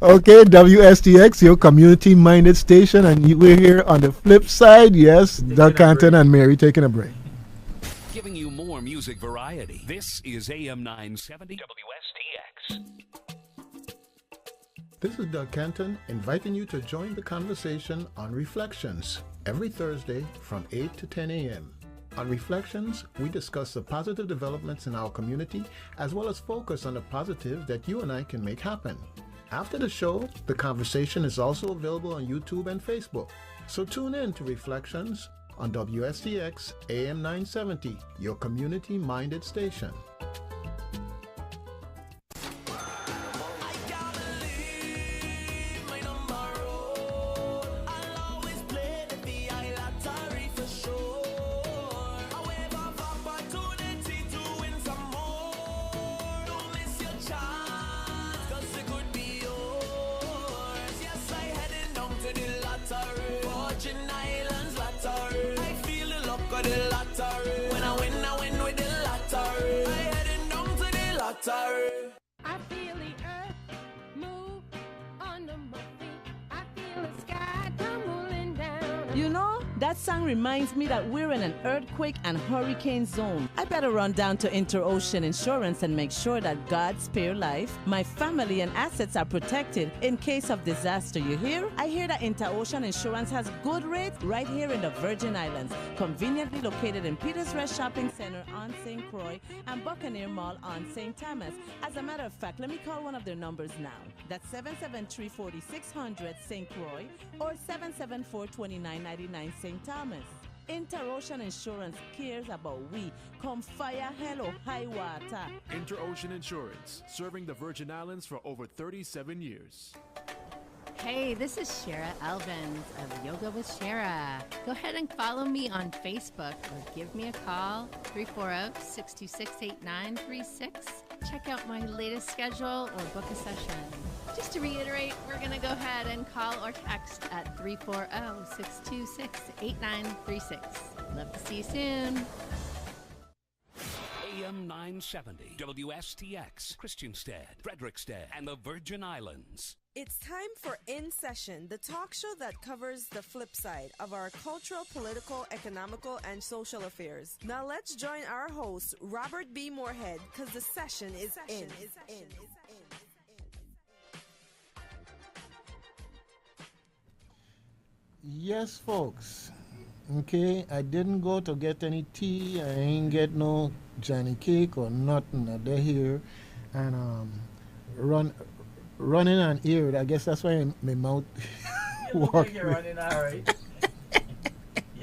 Okay, WSTX, your community-minded station, and we're here on the flip side. Yes, Doug Canton and Mary taking a break. Giving you more music variety. This is AM 970 WSTX. This is Doug Canton inviting you to join the conversation on Reflections every Thursday from 8 to 10 a.m. On Reflections, we discuss the positive developments in our community as well as focus on the positive that you and I can make happen. After the show, the conversation is also available on YouTube and Facebook. So tune in to Reflections on WSTX AM 970, your community-minded station. I feel the earth move under my feet. I feel the sky tumbling down. You know, that song reminds me that we're in an earthquake and hurricane zone. I better run down to InterOcean Insurance and make sure that God spare life, my family and assets are protected in case of disaster. You hear? I hear that InterOcean Insurance has good rates right here in the Virgin Islands, conveniently located in Peters Rest Shopping Center on St. Croix and Buccaneer Mall on St. Thomas. As a matter of fact, let me call one of their numbers now. That's 773-4600 St. Croix or 774-2999 St. Thomas. InterOcean Insurance cares about we. Come fire, hell or high water. InterOcean Insurance, serving the Virgin Islands for over 37 years. Hey, this is Shara Elvins of Yoga with Shara. Go ahead and follow me on Facebook or give me a call, 340-626-8936. Check out my latest schedule or book a session. Just to reiterate, we're going to go ahead and call or text at 340-626-8936. Love to see you soon. AM 970 WSTX, Christiansted, Frederickstead, and the Virgin Islands. It's time for In Session, the talk show that covers the flip side of our cultural, political, economical, and social affairs. Now let's join our host, Robert B. Moorhead, because the session is in. Yes, folks. Okay, I didn't go to get any tea. I ain't get no Johnny cake or nothing. They're here and running on air. I guess that's why my mouth You look like you're running all right.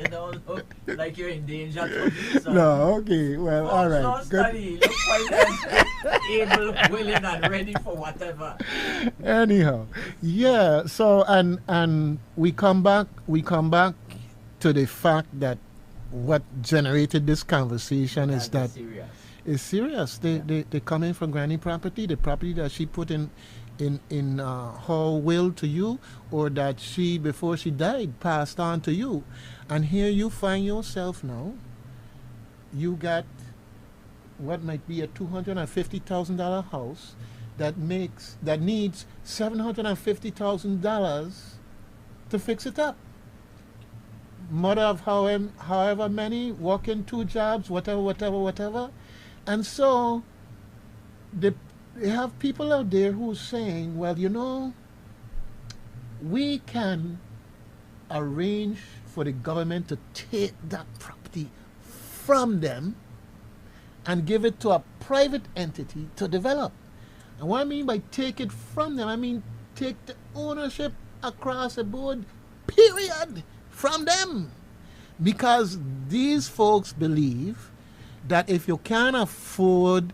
You don't look like you're in danger to do something. No, okay, well, all right. So Good. study. You look quite able, willing, and ready for whatever. Anyhow, yeah. So and we come back to the fact that what generated this conversation is that Serious. it's serious. They come in from granny property, the property that she put in her will to you, or that she before she died passed on to you, and here you find yourself now. You got what might be a $250,000 house that needs $750,000 to fix it up. Mother of however many, working 2 jobs, whatever. And so they have people out there who are saying, well, we can arrange for the government to take that property from them and give it to a private entity to develop. And what I mean by take it from them, I mean take the ownership across the board, period, from them. Because these folks believe that if you can't afford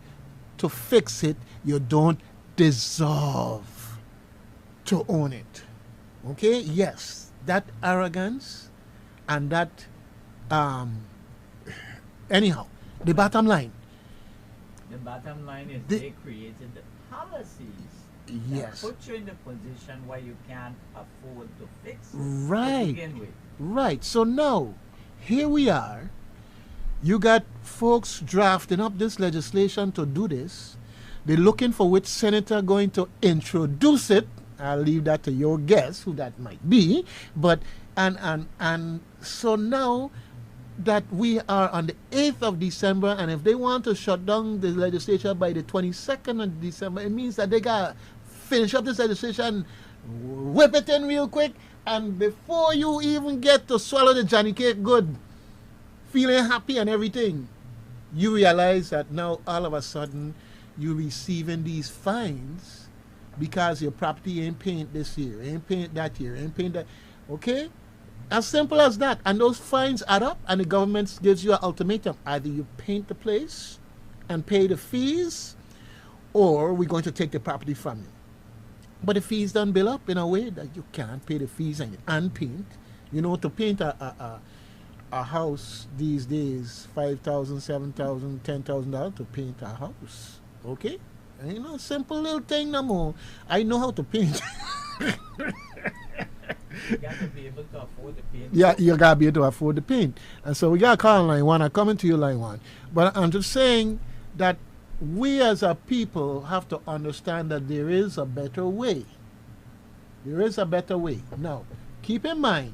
to fix it, you don't deserve to own it. Okay? Yes, that arrogance and that, anyhow, the bottom line. The bottom line is they created the policies yes, that put you in the position where you can't afford to fix it right, to begin with. Right. So now, here we are. You got folks drafting up this legislation to do this. They're looking for which senator going to introduce it. I'll leave that to your guess who that might be. But and so now that we are on the 8th of December, and if they want to shut down the legislature by the 22nd of December, it means that they got to finish up this legislation, whip it in real quick, and before you even get to swallow the Johnny cake good, feeling happy and everything, you realize that now all of a sudden you're receiving these fines because your property ain't paint this year, ain't paint that year, ain't paint that. Okay? As simple as that. And those fines add up, and the government gives you an ultimatum. Either you paint the place and pay the fees, or we're going to take the property from you. But the fees don't bill up in a way that you can't pay the fees and paint. To paint a house these days, $5,000, $7,000, $10,000 to paint a house. Okay? And simple little thing no more. I know how to paint. You got to be able to afford the paint. Yeah, you got to be able to afford the paint. And so we got to call line 1. I'm coming to you, line 1. But I'm just saying that we as a people have to understand that there is a better way. There is a better way. Now, keep in mind,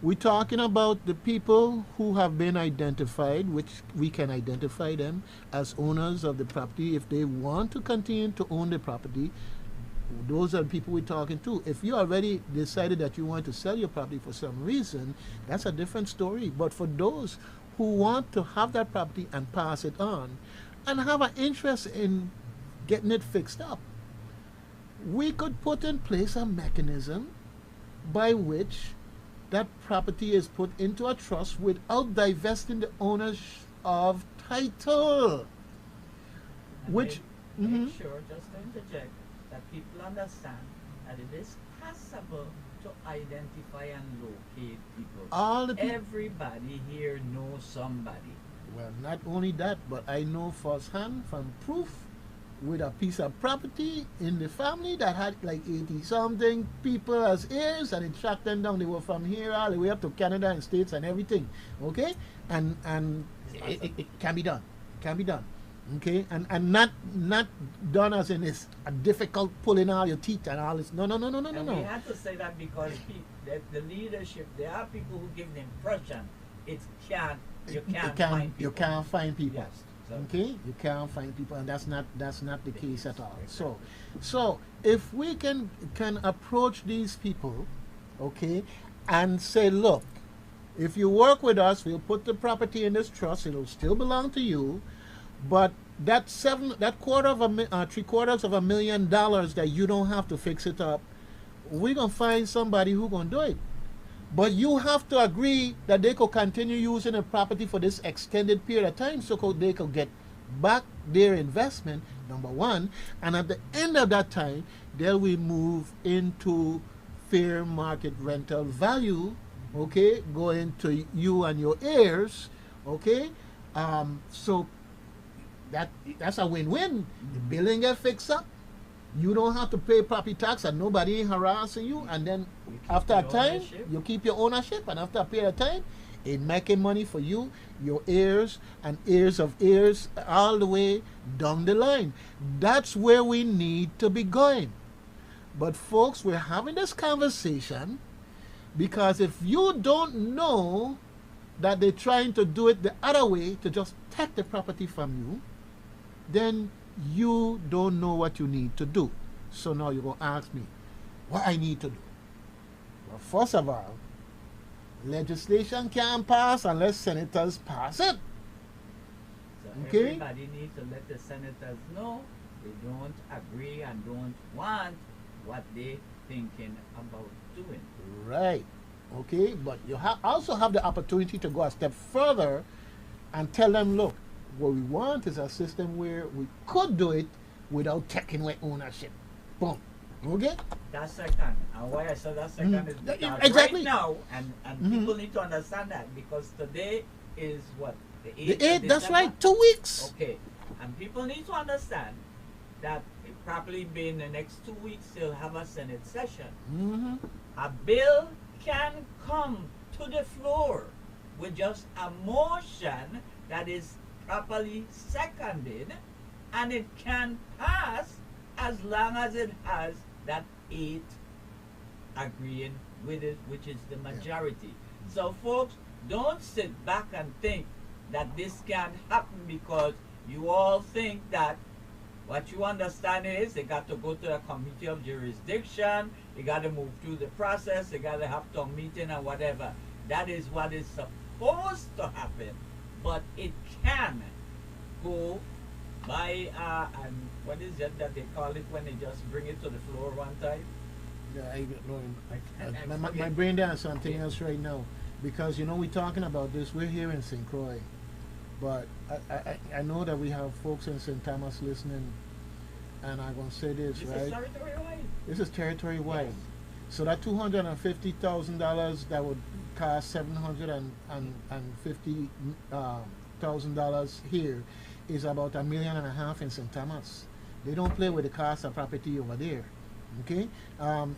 we're talking about the people who have been identified, which we can identify them as owners of the property. If they want to continue to own the property, those are the people we're talking to. If you already decided that you want to sell your property for some reason, that's a different story. But for those who want to have that property and pass it on and have an interest in getting it fixed up, we could put in place a mechanism by which that property is put into a trust without divesting the owners of title. And Which make sure, just to interject, that people understand that it is possible to identify and locate people. Everybody here knows somebody. Well, not only that, but I know firsthand from proof with a piece of property in the family that had like 80-something people as heirs, and it tracked them down. They were from here all the way up to Canada and States and everything. Okay? And it can be done. Can be done. Okay? And not done as in it's a difficult pulling all your teeth and all this. No. We have to say that because the leadership, there are people who give the impression you can't find people. Yes. Okay, you can't find people, and that's not the case at all. So if we can approach these people, okay, and say, look, if you work with us, we'll put the property in this trust. It'll still belong to you, but that $750,000 that you don't have to fix it up, we're gonna find somebody who's gonna do it. But you have to agree that they could continue using the property for this extended period of time so they could get back their investment, number one. And at the end of that time, they will move into fair market rental value, okay, going to you and your heirs, okay. So that's a win-win. The building get fixed up. You don't have to pay property tax and nobody harassing you. And then after a time, you keep your ownership. And after a period of time, it making money for you, your heirs, and heirs of heirs all the way down the line. That's where we need to be going. But folks, we're having this conversation because if you don't know that they're trying to do it the other way to just take the property from you, then you don't know what you need to do. So now you're going to ask me what I need to do. Well, first of all, legislation can't pass unless senators pass it. So okay? Everybody needs to let the senators know they don't agree and don't want what they're thinking about doing. Right. Okay, but you also have the opportunity to go a step further and tell them, look, what we want is a system where we could do it without taking away ownership. Boom. Okay? That's second. And why I said that second is because exactly. right now, and people need to understand that because today is what? The 8th? That's right, 2 weeks. Okay. And people need to understand that it probably be in the next 2 weeks they'll have a Senate session. A bill can come to the floor with just a motion that is properly seconded, and it can pass as long as it has that 8 agreeing with it, which is the majority. So folks, don't sit back and think that this can't happen because you all think that what you understand is they got to go to a committee of jurisdiction, they got to move through the process, they got to have a meeting and whatever. That is what is supposed to happen, but it can go by, and what is it that they call it when they just bring it to the floor one time? Yeah, my brain does something else right now because, you know, we're talking about this, we're here in St. Croix. But I know that we have folks in St. Thomas listening, and I'm going to say this, right? This is territory-wide. This is territory-wide. Yes. So that $250,000 that would cost $750,000 here is about $1.5 million in St. Thomas. They don't play with the cost of property over there. Okay,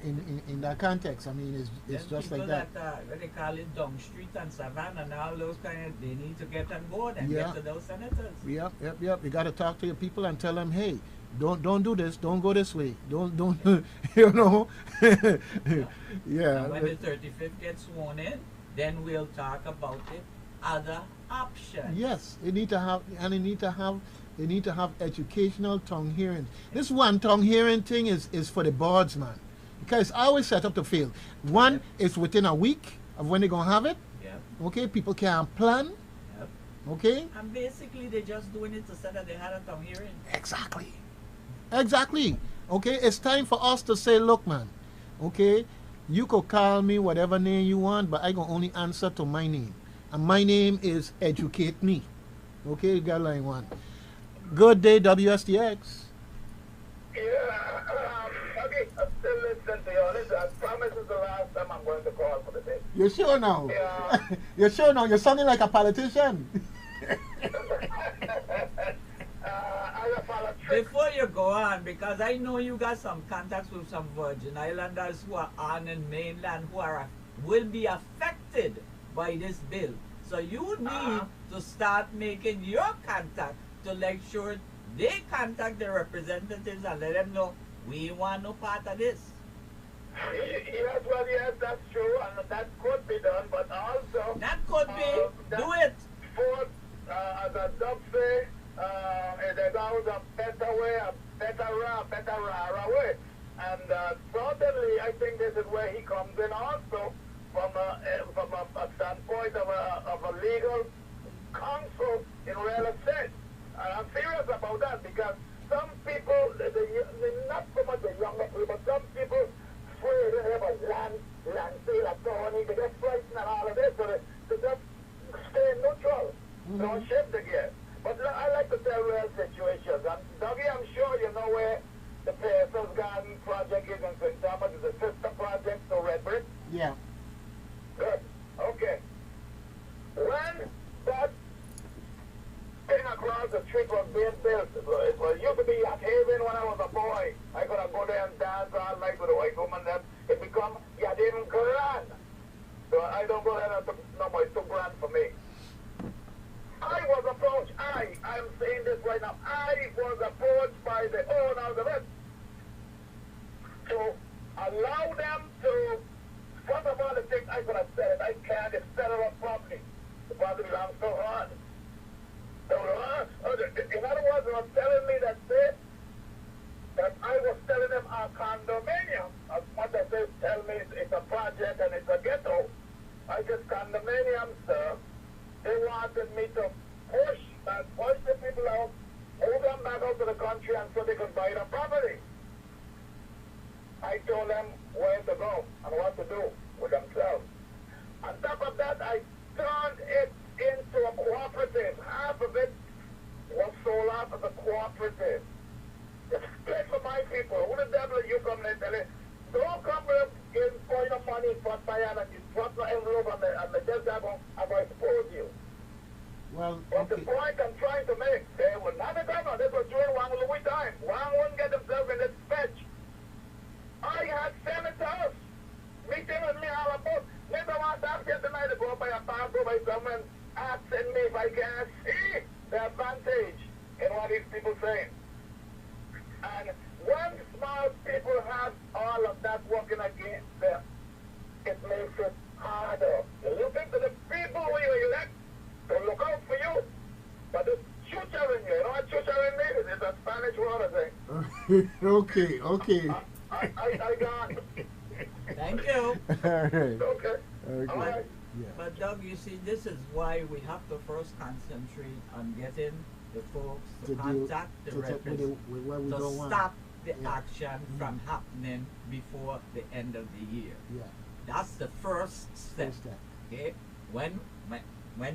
in that context, I mean, it's just like that. What they call it, Dung Street and Savannah, and all those kind of, they need to get on board and Yeah. get to those senators. Yep. You got to talk to your people and tell them, hey, don't do this, don't go this way, don't, you know. Yeah. And when the 35th gets sworn in, then we'll talk about the other options. Yes, they need to have, and they need to have educational tongue hearings. This one tongue hearing thing is for the boards, man, because it's always set up to fail. One is within a week of when they're gonna have it. Yep. Okay, people can't plan. Yep. Okay. And basically, they're just doing it to say that they had a tongue hearing. Exactly. Okay, it's time for us to say, look, man. Okay, you could call me whatever name you want, but I can only answer to my name, and my name is Educate Me. Okay, you got line one. Good day, WSTX. Yeah, okay, I'm still listening to you. Listen, I promise this is the last time I'm going to call for the day. You're sure now? Yeah. You're sure now? You're sounding like a politician. I apologize. Before you go on, because I know you got some contacts with some Virgin Islanders who are on the mainland who will be affected by this bill. So you need to start making your contact to make sure they contact the representatives and let them know we want no part of this. Yes, well, yes, that's true, and that could be done, but also... That could be. Do it. For, as a dog say, there's always a better way, a better way. And certainly, I think this is where he comes in also, from a standpoint of a legal counsel in real estate. And I'm serious about that because some people, not so much the younger people, but some people afraid they have a land sale attorney, they get in St. Thomas is a sister project to Red Brick? Yeah. Good. Okay. When that thing across the street was being built, it used to be at Haven when I was a boy. I could have go there and dance all night with a white woman. Then it become Yadin Grand. So I don't go there no more. It's too grand for me. I was approached. I'm saying this right now. I was approached by the owners of it to allow them to, first of all, the thing I could have said it. I can't. It's settled up properly. The property belongs so hard. So, in other words, they were telling me that I was telling them a condominium. As much as they tell me it's a project and it's a ghetto, I said condominium, sir. They wanted me to push the people out, move them back out to the country, and so they could buy the property. I told them where to go and what to do with themselves. On top of that, I turned it into a cooperative. Half of it was sold off as a cooperative. It's split for my people. Who the devil are you coming and telling? Don't come in for your money for Diane and you drop the envelope on the desk. I'm going to expose you. Well, but the point I'm trying to make, they will not be governor. This was during Wang Louis time. Wang wouldn't get himself in this fetch. I had senators meeting with me all about. Never want to ask you tonight to go by a passport by government asking me if I can see the advantage in what these people saying. And when small people have all of that working against them, it makes it harder. You look into the people who you elect to look out for you, but it's tutoring you. You know what tutoring means? It's a Spanish word, I think. Okay. I got it. Thank you. All right. Okay. Okay. All right. Yeah. But Doug, you see, this is why we have to first concentrate on getting the folks to contact the records what we to don't want. stop the action from happening before the end of the year. Yeah. That's the first step. First step. Okay? When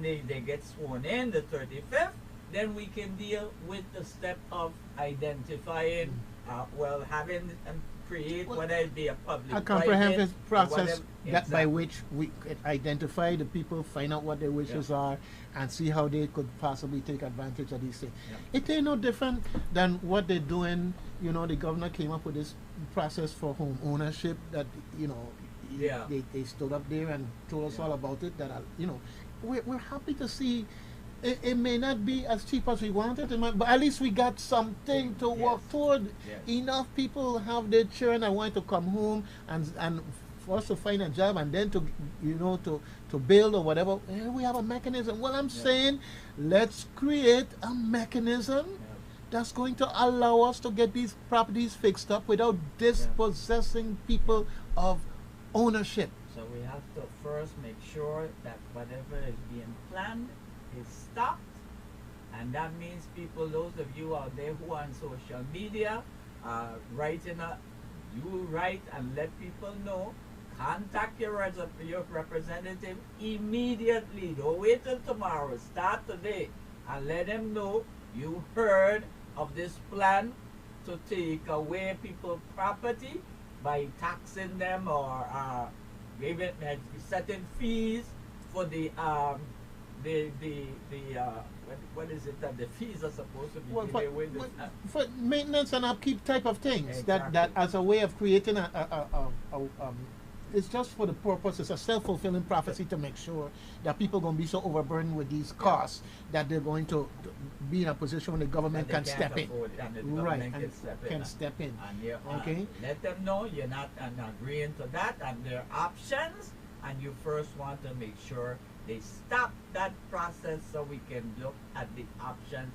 they get sworn in, the 35th, then we can deal with the step of identifying, having and create whether it be a public A comprehensive process whatever, by which we could identify the people, find out what their wishes are, and see how they could possibly take advantage of these things. Yeah. It ain't no different than what they're doing. You know, the governor came up with this process for home ownership that, you know, they stood up there and told us all about it. That, you know, we're happy to see. It may not be as cheap as we wanted, but at least we got something to work toward. Yes. Enough people have their children and want to come home and for us to find a job and then to build or whatever. We have a mechanism. Well, I'm saying let's create a mechanism that's going to allow us to get these properties fixed up without dispossessing people of ownership. So we have to first make sure that whatever is being planned is stopped, and that means people, those of you out there who are on social media, write and let people know. Contact your representative immediately. Don't wait till tomorrow. Start today and let them know you heard of this plan to take away people's property by taxing them or setting fees for what is it that the fees are supposed to be given away? For maintenance and upkeep type of things. Exactly. That as a way of creating it's just for the purpose, it's a self-fulfilling prophecy to make sure that people are going to be so overburdened with these costs that they're going to be in a position when the government can step in. Can step in. And okay? Let them know you're not agreeing to that and their options, and you first want to make sure they stop that process so we can look at the options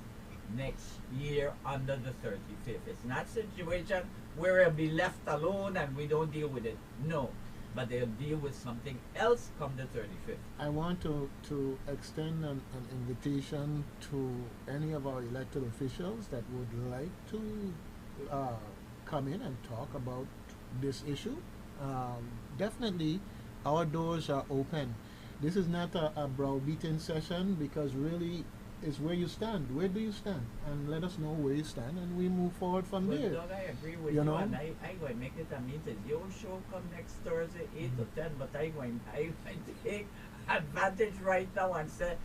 next year under the 35th. It's not a situation where it'll be left alone and we don't deal with it. No. But they'll deal with something else come the 35th. I want to extend an invitation to any of our elected officials that would like to come in and talk about this issue. Definitely, our doors are open. This is not a browbeating session because really is where you stand. Where do you stand? And let us know where you stand, and we move forward from But there. Doug, I agree with You you, know? and I going to make it a meeting. Your show come next Thursday, 8 to 10, but I going to take advantage right now and say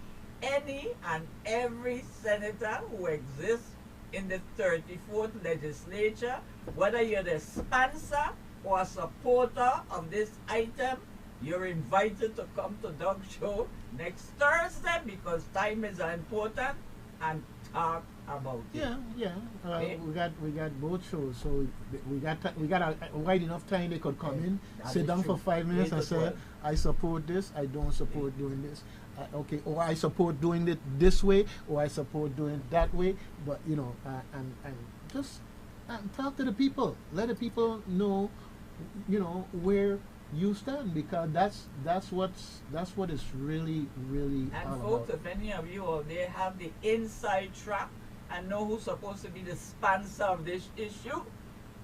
any and every senator who exists in the 34th legislature, whether you're the sponsor or a supporter of this item, you're invited to come to Doug's show next Thursday because time is important and talk about it. Yeah. Okay. We got both shows, so we got a wide enough time they could come in, That sit is down true. for 5 minutes 8 and to say, 12. I support this, I don't support doing this. Okay, or I support doing it this way, or I support doing it that way. But and just talk to the people. Let the people know, where you stand, because that's what is really And all folks, about. if any of you out there have the inside track and know who's supposed to be the sponsor of this issue,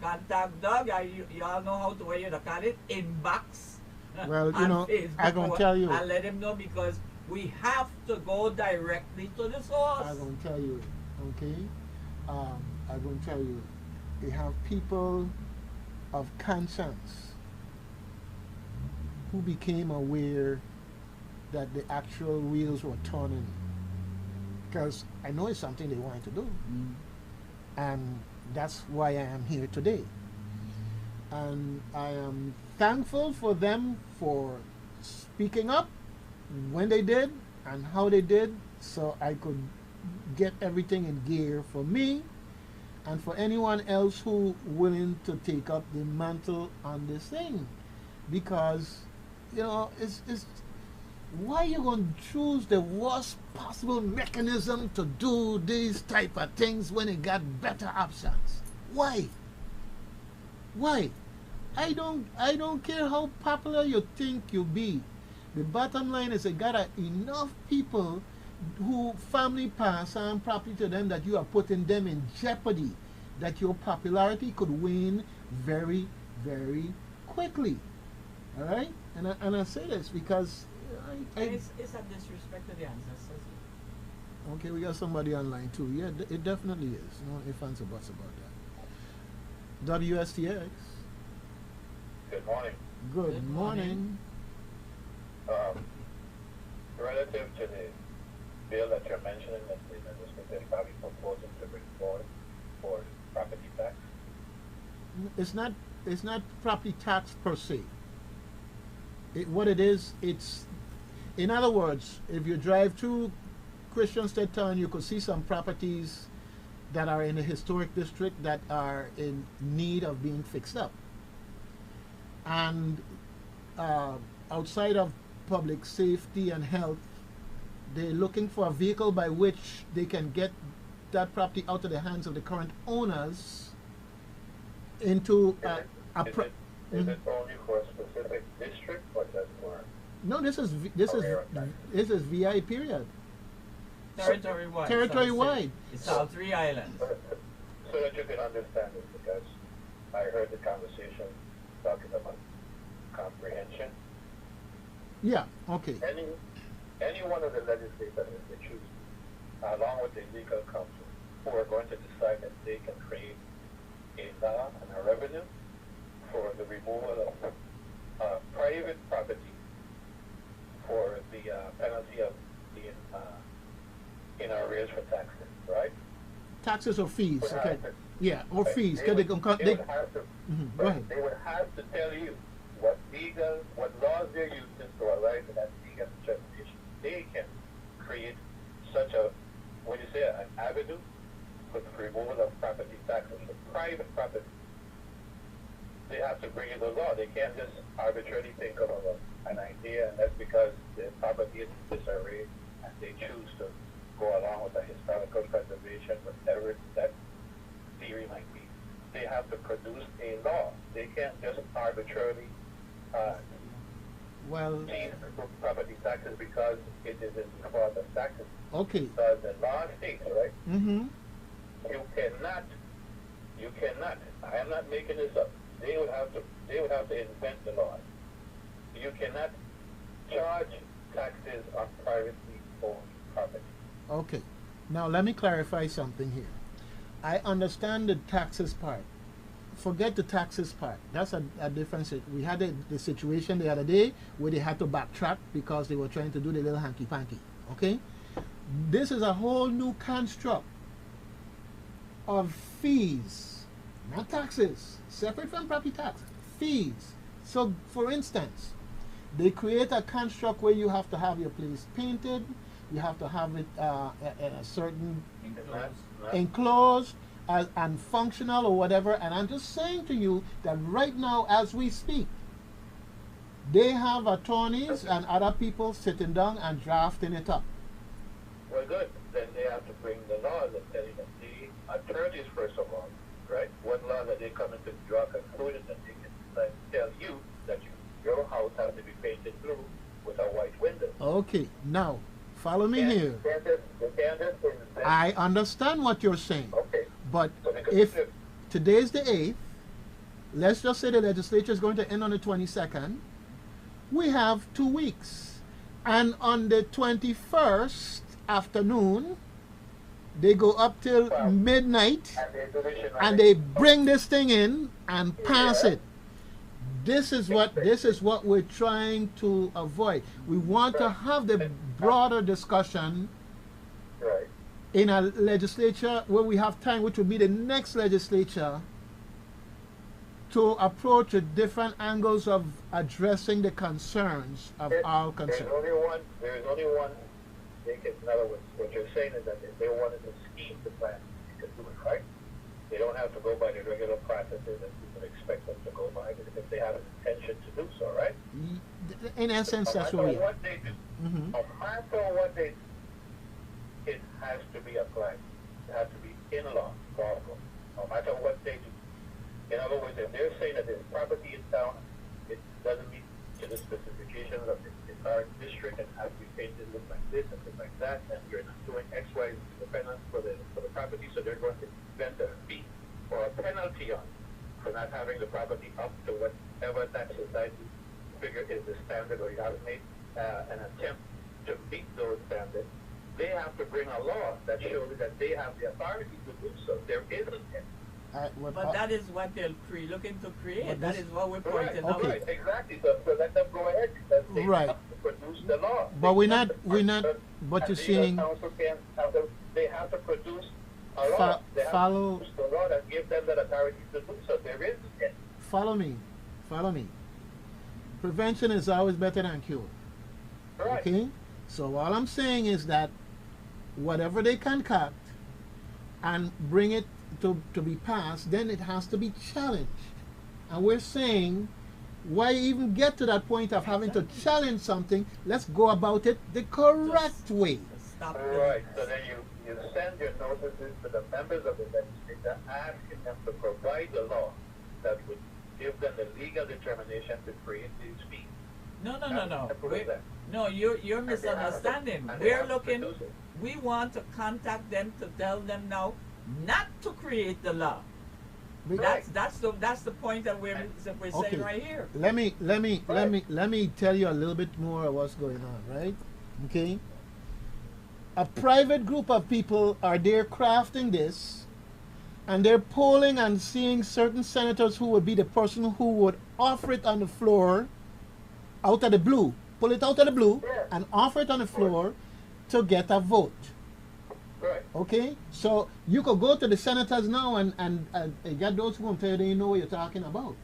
contact Doug. You all know how to where you call it inbox. Well, on Facebook I gonna tell you. and let him know because we have to go directly to the source. I'm going to tell you, okay? I'm going to tell you, they have people of conscience who became aware that the actual wheels were turning. Because I know it's something they wanted to do. And that's why I am here today. And I am thankful for them for speaking up when they did and how they did, so I could get everything in gear for me and for anyone else who willing to take up the mantle on this thing, because it's why you gonna choose the worst possible mechanism to do these type of things when it got better options? Why I don't care how popular you think you be. The bottom line is you got enough people who family pass on property to them that you are putting them in jeopardy, that your popularity could wane very, very quickly. All right? And I say this because It's a disrespect to the ancestors. okay, we got somebody online too. Yeah, it definitely is. No ifs, ands, or buts about that. WSTX. Good morning. Good morning. Relative to the bill that you're mentioning that the legislature is probably proposing to bring forward for property tax, It's not property tax per se. What it is, it's, in other words, if you drive through Christiansted Town, you could see some properties that are in a historic district that are in need of being fixed up. And outside of public safety and health, they're looking for a vehicle by which they can get that property out of the hands of the current owners into is it only for a specific district or just for No, this is VI period. Territory wide. Territory wide. It's all 3 islands. so that you can understand it? Because I heard the conversation talking about comprehension. Yeah. Okay. Any one of the legislators, if they choose, along with the legal counsel, who are going to decide that they can create a law and a revenue for the removal of private property for the penalty of being in arrears for taxes, right? Taxes or fees. Would Okay. have to- Yeah, or right, fees. They Cause would, they can they would have to, Go ahead. they would have to tell you what laws they're using to arrive at that legal determination. They can create such a, what do you say, an avenue for the removal of property taxes for private property. They have to bring in the law. They can't just arbitrarily think of an idea, and that's because the property is in disarray, and they choose to go along with the historical preservation, whatever that theory might be. They have to produce a law. They can't just arbitrarily Well, change property taxes because it is in the clause of taxes. okay. Because the law states, right? Mm-hmm. You cannot, I am not making this up. They would have to invent the law. You cannot charge taxes on privately owned property. Okay. Now, let me clarify something here. I understand the taxes part. Forget the taxes part. That's a different We had the situation the other day where they had to backtrack because they were trying to do the little hanky-panky. Okay? This is a whole new construct of fees, not taxes, separate from property tax, fees. So, for instance, they create a construct where you have to have your place painted, you have to have it a certain enclosed and functional or whatever. And I'm just saying to you that right now, as we speak, they have attorneys and other people sitting down and drafting it up. Well, good. Then they have to bring the law that telling them the attorneys, first of all, right? What law that they come into draw conclusion that they can tell you that your house has to be painted blue with a white window. Okay, now follow me here. I understand what you're saying. Okay. But if today's the 8th, let's just say the legislature is going to end on the 22nd, we have 2 weeks. And on the 21st afternoon, they go up till midnight and they bring this thing in and pass it. This is what we're trying to avoid. We want to have the broader discussion in a legislature where we have time, which will be the next legislature, to approach the different angles of addressing the concerns of all concerned. There is only one. In other words, what you're saying is that if they wanted to scheme the plan, they could do it, right? They don't have to go by the regular processes that people expect them to go by, if they have an intention to do so, right? In essence, that's what we what they do, no matter what they do, it has to be applied. It has to be in law, lawful, no matter what they do. In other words, if they're saying that there's property in town, it doesn't meet to the specifications of the current district and has to be painted look like this and look like that, and you're not doing X, Y, independence for the property, so they're going to spend a fee or a penalty on for not having the property up to whatever that society figure is the standard, or you have made an attempt to meet those standards. They have to bring a law that shows that they have the authority to do so. There isn't any. But that is what they're looking to create. That is what we're pointing out. Right, exactly. So let them go ahead because they have to produce the law. But we're not. But you're saying they have to produce a law. They have to produce the law that gives them that authority to do so. There isn't any. Follow me. Prevention is always better than cure. Right. Okay. So all I'm saying is that whatever they concoct and bring it to be passed, then it has to be challenged. And we're saying, why even get to that point of having to challenge something? Let's go about it the correct way. Right. So then you send your notices to the members of the legislature asking them to provide the law that would give them the legal determination to create these fees. No, you're misunderstanding. We're looking, we want to contact them to tell them now not to create the law. That's the point that we're saying right here. Let me tell you a little bit more of what's going on, right? Okay. A private group of people are there crafting this, and they're polling and seeing certain senators who would be the person who would offer it on the floor out of the blue, pull it out of the blue and offer it on the floor to get a vote. Okay, so you could go to the senators now and get those who will tell you they know what you're talking about.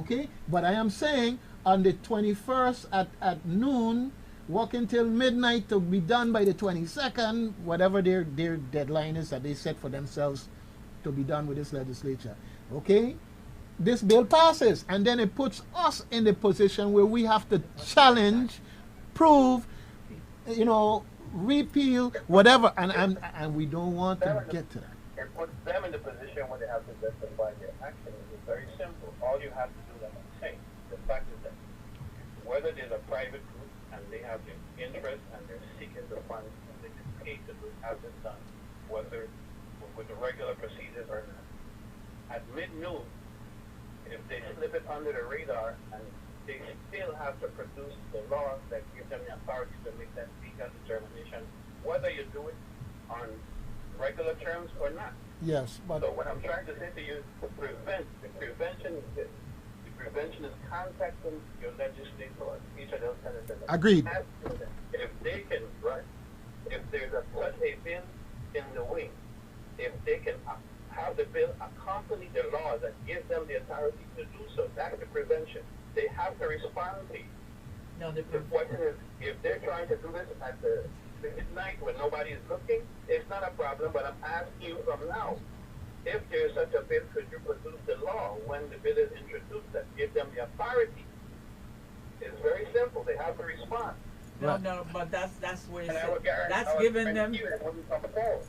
Okay, but I am saying on the 21st at noon, working till midnight to be done by the 22nd, whatever their deadline is that they set for themselves to be done with this legislature. Okay, this bill passes, and then it puts us in the position where we have to challenge, prove, repeal, whatever, and we don't want to get to that. It puts them in the position where they have to justify their action. It's very simple. All you have to do, like I'm saying, the fact is that whether there's a private group and they have their interest and they're seeking the funds and they can pay to have this done, whether with the regular procedures or not. At mid-noon, if they slip it under the radar and they still have to produce the laws that give them the authority to make that legal determination, whether you do it on regular terms or not. Yes, but So what I'm trying to say to you, the prevention is this. The prevention is contacting your legislators, each of those senators. Agreed. Asking them if they can, right, if there's such a bill in the wing, if they can have the bill accompany the law that gives them the authority to do so. That's the prevention. They have to respond to you. No, The question is, if they're trying to do this at the midnight when nobody is looking, it's not a problem, but I'm asking you from now, if there's such a bill, could you produce the law when the bill is introduced that gives them the authority? It's very simple. They have to respond. No, no, but that's where And it's, I would guarantee, that's giving them it wouldn't come forward.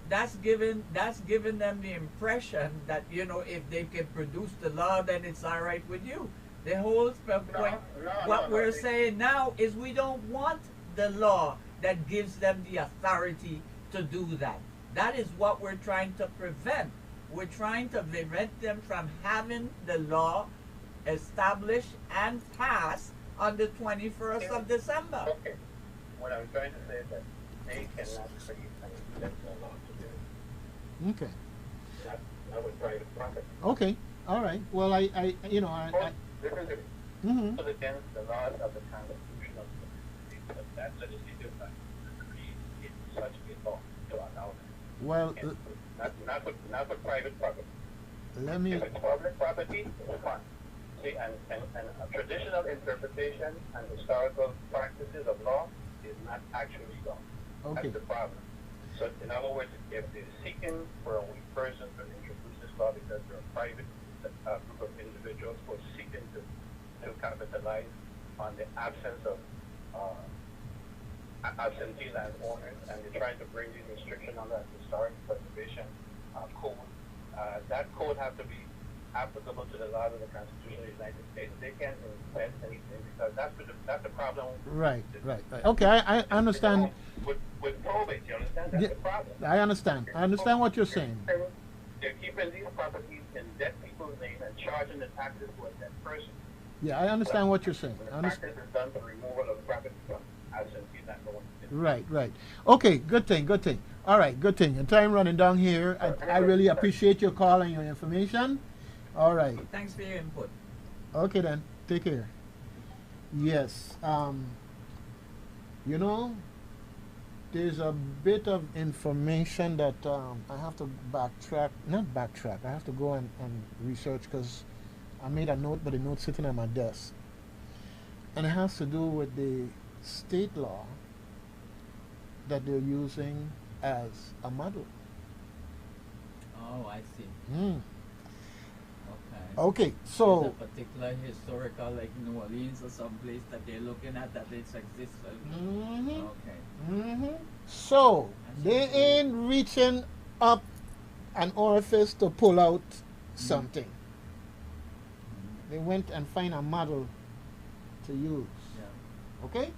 that's giving them the impression that, you know, if they can produce the law, then it's all right with you. The whole point. What we're saying now is we don't want the law that gives them the authority to do that. That is what we're trying to prevent. We're trying to prevent them from having the law established and passed on the 21st of December. Okay. What I'm trying to say is that they cannot create an exceptional law to do it. okay. Not with private property. Okay. All right. Well, I you know, I This is mhm. goes against the laws of the Constitution of the state, but that legislative body created such a law to allow that. Well, Not for private property. let me If it's public property, it's fine. See, and a traditional interpretation and historical practices of law is not actually law. okay. That's the problem. So, in other words, if they're seeking for a weak person to introduce this law because they're a private group of individuals who are seeking to capitalize on the absence of absentee landowners, and they're trying to bring these restrictions on the historic preservation code, that code has to be applicable to the laws of the Constitution of the United States. They can't invent anything because that's the problem. Right. Okay, I understand. With probate, you understand? That's Yeah, the problem. I understand. I understand what you're saying. They're keeping these properties in dead people's name and charging the taxes to a dead person. Yeah, I understand what you're saying. I The understand. practice is done for removal of property from absentee landowners. Right. Okay, good thing. All right, good thing. And time running down here. I really appreciate your call and your information. All right. Thanks for your input. Okay then. Take care. Yes. You know, there's a bit of information that I have to backtrack. Not backtrack. I have to go and research because I made a note, but the note's sitting on my desk. And it has to do with the state law that they're using as a model. Oh, I see. Mm. Okay. Okay, so There's a particular historical, like New Orleans or someplace that they're looking at that it's existed. mhm, Okay. mhm. So they ain't reaching up an orifice to pull out something. They went and find a model to use. Yeah. Okay?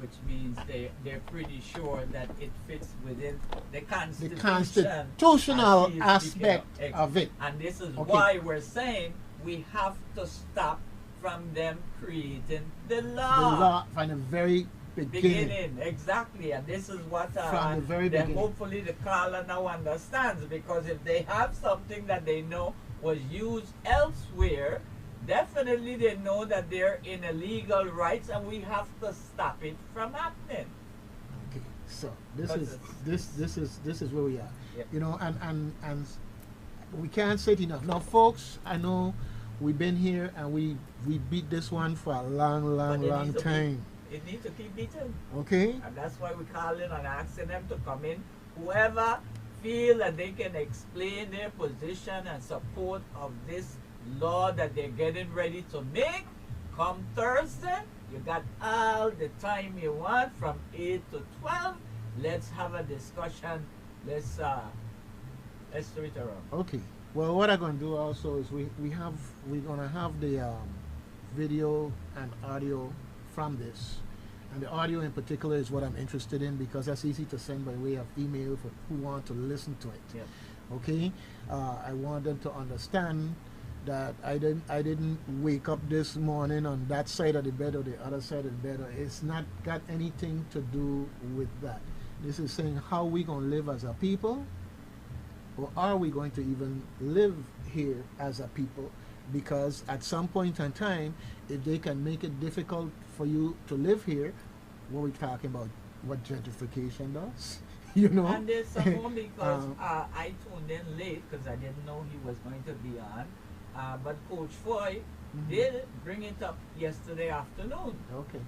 Which means they're pretty sure that it fits within the The Constitution. constitutional as he is aspect speaking of it. And this is Okay. why we're saying we have to stop from them creating the The law. law from the very beginning. Exactly, and this is what From the very that beginning. hopefully the caller now understands, because if they have something that they know was used elsewhere, definitely they know that they're in illegal rights, and we have to stop it from happening. Okay, so But this is where we are. Yeah. You know, and we can't say it enough. Now, folks, I know we've been here and we beat this one for a long time. It needs to keep beating. Okay? And that's why we call in and asking them to come in. Whoever feel that they can explain their position and support of this law that they're getting ready to make, come Thursday. You got all the time you want from 8 to 12. Let's have a discussion. Let's do it around. Okay. Well, what I'm going to do also is we're going to have the video and audio from this. And the audio in particular is what I'm interested in because that's easy to send by way of email for who want to listen to it. Yeah. Okay? I want them to understand that I didn't wake up this morning on that side of the bed or the other side of the bed. It's not got anything to do with that. This is saying how we going to live as a people, or are we going to even live here as a people? Because at some point in time, if they can make it difficult for you to live here, what we're talking about, what gentrification does, you know? And there's some more because I tuned in late because I didn't know he was going to be on. But Coach Foy did bring it up yesterday afternoon. Okay.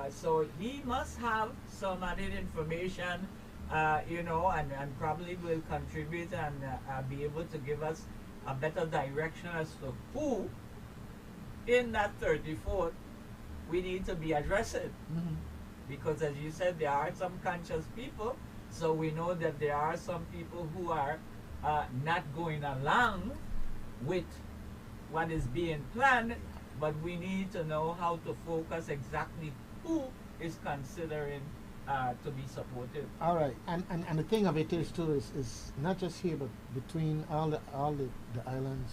So he must have some added information, you know, and probably will contribute and be able to give us a better direction as to who in that 34th we need to be addressing. Because as you said, there are some conscious people, so we know that there are some people who are not going along with what is being planned, but we need to know how to focus exactly who is considering to be supportive. All right, and the thing of it is too is not just here, but between all the islands,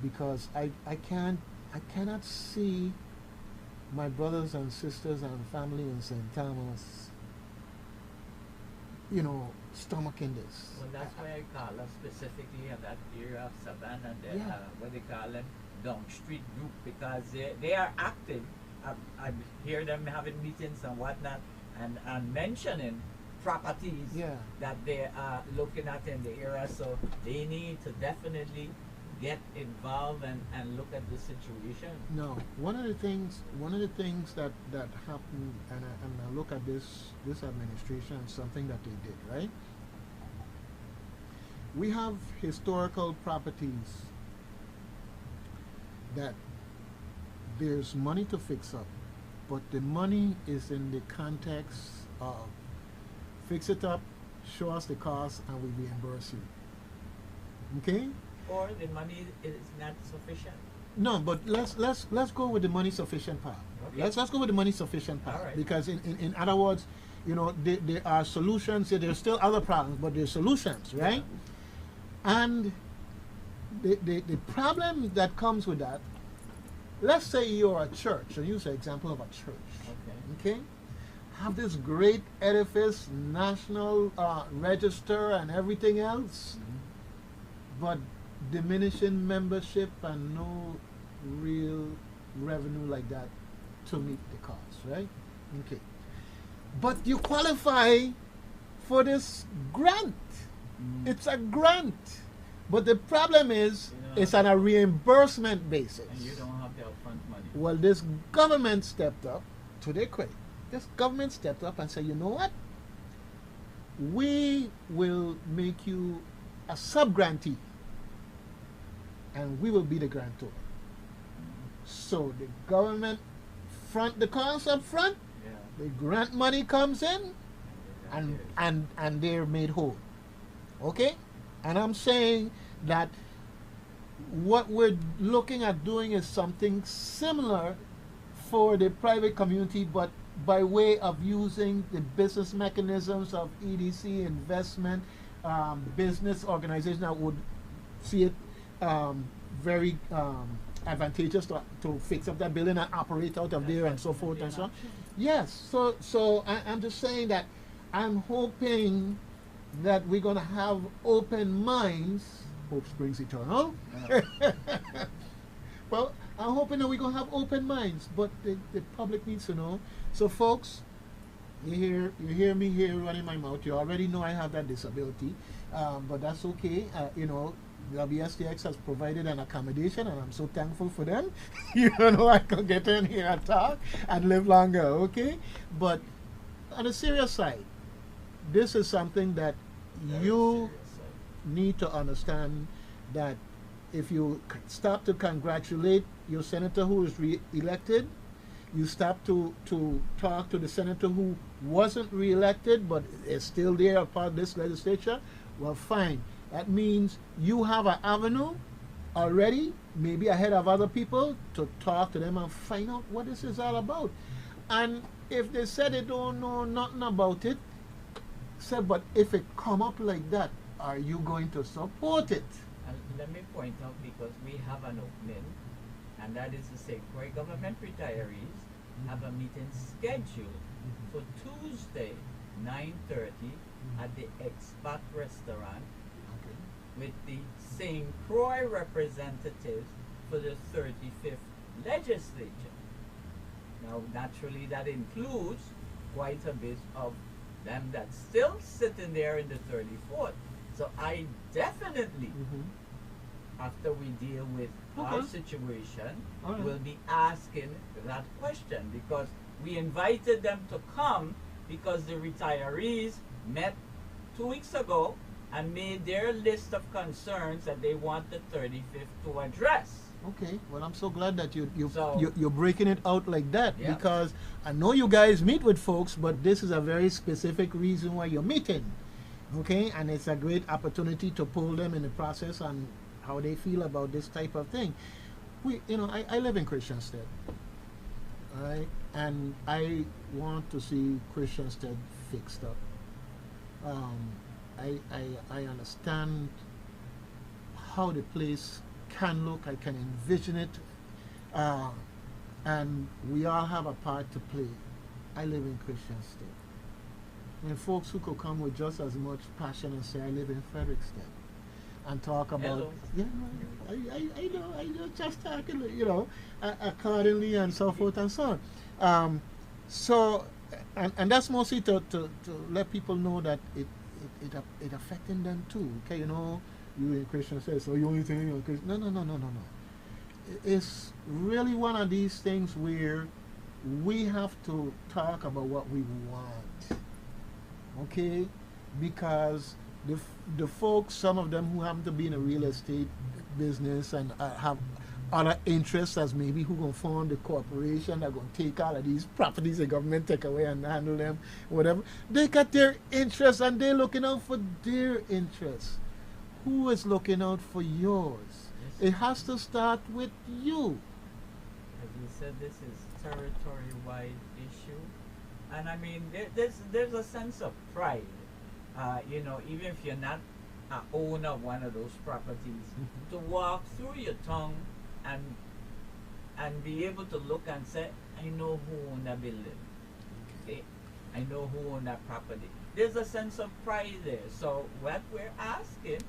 because I cannot see my brothers and sisters and family in St. Thomas, you know, stomaching this. Well, that's why I call us specifically in that area of Savannah, what they call them Down Street Group, because they are active. I hear them having meetings and whatnot, and mentioning properties that they are looking at in the area. So they need to definitely get involved and look at the situation. No, one of the things that happened, and I look at this administration, something that they did, right? We have historical properties that there's money to fix up, but the money is in the context of fix it up, show us the cost, and we reimburse you. Okay? Or the money is not sufficient. No, but let's go with the money sufficient part. Okay. Let's go with the money sufficient part. All right. Because in other words, you know, there are solutions. There's still other problems, but there's solutions, right? Yeah. And the problem that comes with that, let's say you're a church, and use the example of a church. Okay. Have this great edifice, national register, and everything else, but diminishing membership and no real revenue like that to meet the cost, right? Okay. But you qualify for this grant. It's a grant. But the problem is, it's on a reimbursement basis. And you don't have the upfront money. Well, this government stepped up, to their credit. This government stepped up and said, you know what? We will make you a sub-grantee, and we will be the grantor. So the government front the cost up front, the grant money comes in, and they're made whole. Okay? And I'm saying that what we're looking at doing is something similar for the private community, but by way of using the business mechanisms of EDC, investment, business organization that would see it very advantageous to fix up that building and operate out of there and so forth and so on. Yes, so I'm just saying that I'm hoping that we're going to have open minds. Hope springs eternal. Well, I'm hoping that we're going to have open minds, but the public needs to know. So folks, you hear me here running my mouth. You already know I have that disability, but that's okay. You know, WSTX has provided an accommodation, and I'm so thankful for them. You know, I can get in here and talk and live longer, okay? But on a serious side, this is something that you need to understand, that if you stop to congratulate your senator who is re-elected, you stop to talk to the senator who wasn't re-elected but is still there, a part of this legislature, well, fine. That means you have an avenue already, maybe ahead of other people, to talk to them and find out what this is all about. And if they said they don't know nothing about it, say, but if it come up like that, are you going to support it? And let me point out, because we have an opening, and that is to say, for government retirees have a meeting scheduled for Tuesday, 9:30 at the Expat Restaurant Okay. with the St. Croix representatives for the 35th legislature. Now, naturally, that includes quite a bit of them that's still sitting there in the 34th. So I definitely, after we deal with our situation, Alright. will be asking that question, because we invited them to come because the retirees met 2 weeks ago and made their list of concerns that they want the 35th to address. Okay, well, I'm so glad that So- you're breaking it out like that, Yeah. because I know you guys meet with folks, but this is a very specific reason why you're meeting. Okay, and it's a great opportunity to pull them in the process on how they feel about this type of thing. I live in Christiansted, all right, and I want to see Christiansted fixed up. I understand how the place can look. I can envision it, and we all have a part to play. I live in Christiansted, and folks who could come with just as much passion and say I live in Fredericksted, and talk about I know just talking accordingly and so forth and so on. And that's mostly to let people know that it affecting them too. Okay, you in Christian says, so you only think you're Christian. No. It's really one of these things where we have to talk about what we want. Okay, because the folks, some of them who happen to be in a real estate business and have other interests, as maybe who gonna form the corporation that gonna take all of these properties the government take away and handle them, whatever. They got their interests and they're looking out for their interests. Who is looking out for yours? Yes. It has to start with you. As you said, this is territory-wide issue, and I mean, there's a sense of pride. Even if you're not an owner of one of those properties, to walk through your tongue and be able to look and say, I know who owned that building. Okay, I know who owned that property. There's a sense of pride there. So what we're asking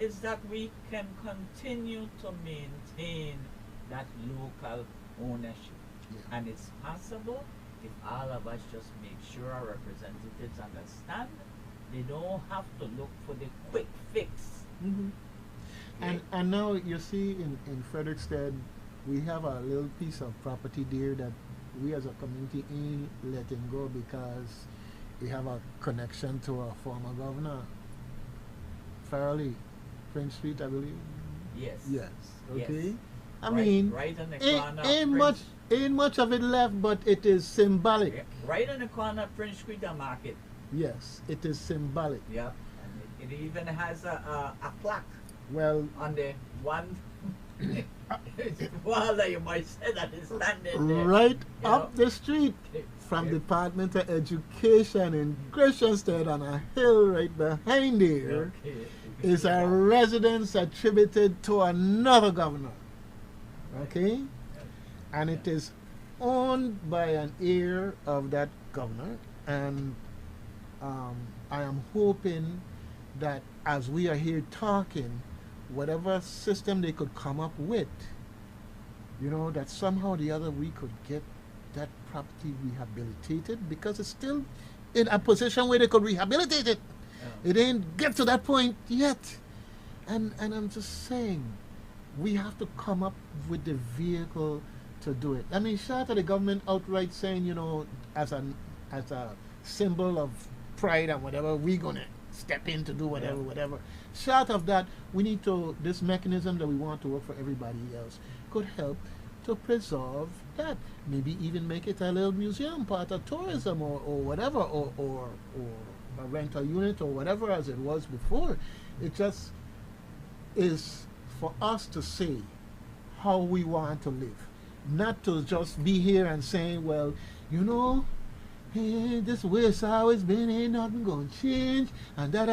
is that we can continue to maintain that local ownership. Yeah. And it's possible if all of us just make sure our representatives understand they don't have to look for the quick fix. And now you see in Fredericksted, we have a little piece of property there that we as a community ain't letting go because we have a connection to a former governor, Farrelly, Prince Street, I believe. Yes. Yes. Yes. Okay. I Right- mean, right on the corner of ain't much of it left, but it is symbolic. Yeah, right on the corner of Prince Street and Market. Yes, it is symbolic. Yep. And it even has a plaque Well, on the one wall that you might say that is standing there. right you up know. the street from Yeah. Department of Education in Christiansted on a hill right behind there Okay. is a residence attributed to another governor. Okay? And it is owned by an heir of that governor. And I am hoping that as we are here talking, whatever system they could come up with, that somehow or the other we could get that property rehabilitated, because it's still in a position where they could rehabilitate it. It ain't get to that point yet. And I'm just saying, we have to come up with the vehicle to do it. I mean, shout at the government outright saying, as a symbol of pride and whatever, we're gonna step in to do whatever. Short of that, we need to, this mechanism that we want to work for everybody else could help to preserve that. Maybe even make it a little museum, part of tourism or whatever, or a rental unit or whatever as it was before. It just is for us to say how we want to live. Not to just be here and saying, well, hey, this way it's always been, ain't nothing gonna change, and da.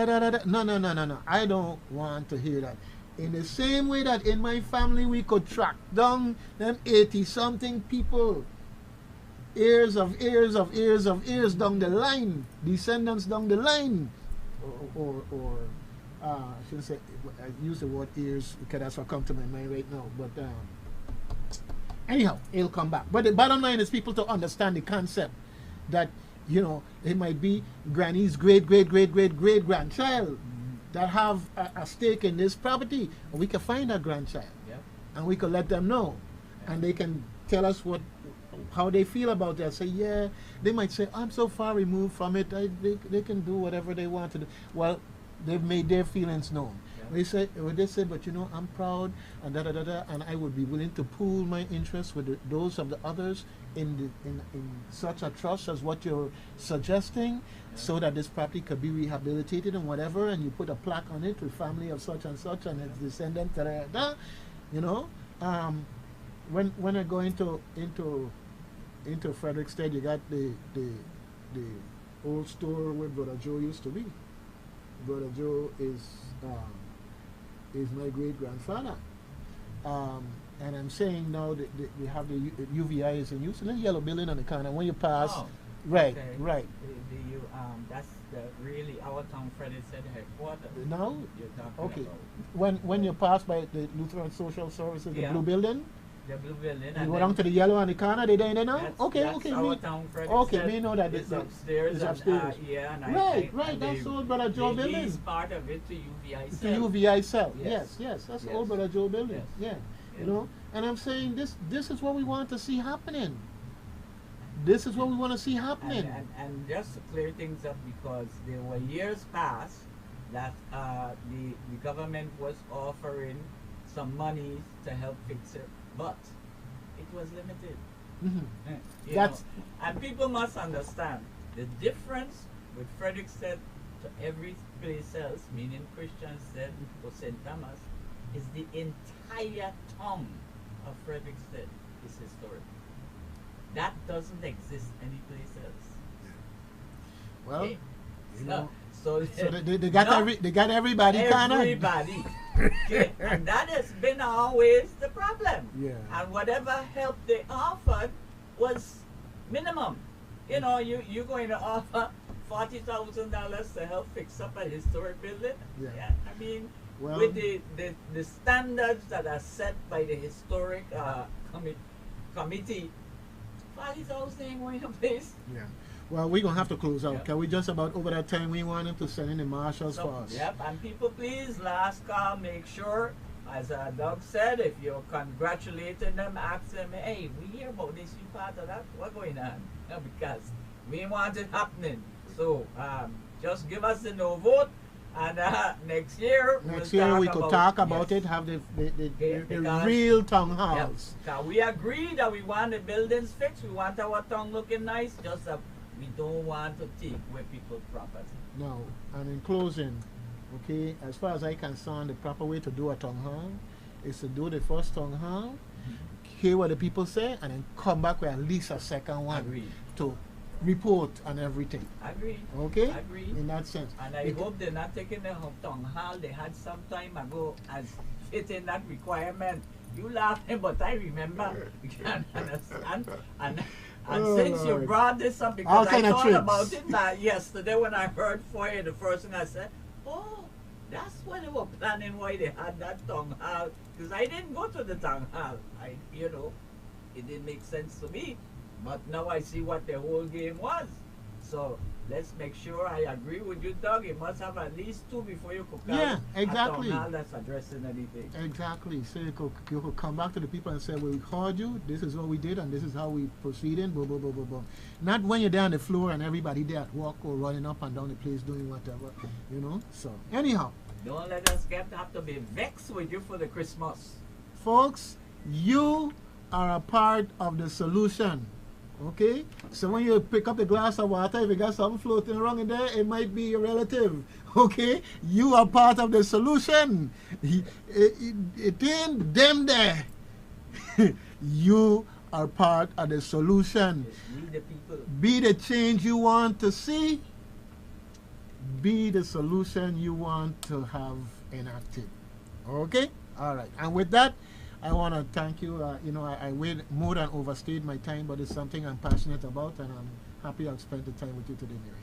No. I don't want to hear that. In the same way that in my family we could track down them 80-something people. years down the line, descendants down the line, or I shouldn't say, I use the word ears because that's what comes to my mind right now. But anyhow, it'll come back. But the bottom line is people to understand the concept that, you know, it might be granny's great grandchild that have a stake in this property. And we can find that grandchild, and we can let them know, and they can tell us how they feel about that. Say, yeah, they might say, I'm so far removed from it. They can do whatever they want to do. Well, they've made their feelings known. They say, but you know, I'm proud, and and I would be willing to pool my interests with those of the others in such a trust as what you're suggesting, so that this property could be rehabilitated and whatever, and you put a plaque on it with family of such and such and its descendants, you know. When I go into Frederickstead, you got the old store where Brother Joe used to be. Brother Joe is my great grandfather, and I'm saying now that we have the UVI is in use, a little yellow building on the corner. When you pass, right. That's really our town Frederickstead headquarters. No, you're talking about. When you pass by the Lutheran Social Services, the blue building. The blue building. You go down to the yellow on the corner. They there now. That's Okay. Our town We know that it's upstairs. It's upstairs. And That's old Brother Joe building. They lease part of it to UVI cell. To UVI cell. Yes. Yes. That's old Brother Joe building. Yes. Yeah. You know. And I'm saying this is what we want to see happening. This is what we want to see happening. And just to clear things up, because there were years past that the government was offering some money to help fix it, but it was limited. And people must understand the difference with Frederickstead to every place else, meaning Christianstead or St. Thomas, is the entire town of Frederickstead is historic. That doesn't exist anyplace else. Well, okay. you know, so they got everybody kind of. Everybody. Okay. And that has been always the problem. Yeah. And whatever help they offered was minimum. You know, you're going to offer $40,000 to help fix up a historic building. Yeah. I mean, well, with the standards that are set by the historic committee, $40,000 ain't going to place. Yeah. Well, we're going to have to close out. Can we just about over that time we want him to send in the marshals for us? Yep, and people please, last call, make sure, as Doug said, if you're congratulating them, ask them, hey, we hear about this, you part of that, what's going on? Because we want it happening. So just give us the no vote, and next year we could talk about it, have the real town halls. Yep. We agree that we want the buildings fixed, we want our town looking nice, just that we don't want to take away people's property. No, and in closing, okay, as far as I concerned, the proper way to do a town hall is to do the first town hall, hear what the people say, and then come back with at least a second one. Agreed. To report on everything. Agree. Okay? Agree. In that sense. And I hope they're not taking the town hall they had some time ago as fitting that requirement. You laughing, but I remember. You can understand. And since you brought this up, because I thought about it yesterday when I heard for you, the first thing I said, oh, that's when they were planning why they had that town hall. Because I didn't go to the town hall. It didn't make sense to me. But now I see what the whole game was. So let's make sure I agree with you, Doug. You must have at least two before you could come. Exactly. A town hall that's addressing anything. Exactly. So you could come back to the people and say, well, we called you, this is what we did, and this is how we proceeded, blah, blah, blah, blah, blah. Not when you're down the floor and everybody there at work or running up and down the place doing whatever, you know. So, anyhow. Don't let us have to be vexed with you for the Christmas. Folks, you are a part of the solution. Okay? So when you pick up a glass of water, if you got something floating around in there, it might be your relative. Okay? You are part of the solution. It ain't them there. You are part of the solution. Be the change you want to see. Be the solution you want to have enacted. Okay? All right. And with that, I want to thank you. I more than overstayed my time, but it's something I'm passionate about, and I'm happy I've spent the time with you today, Mary.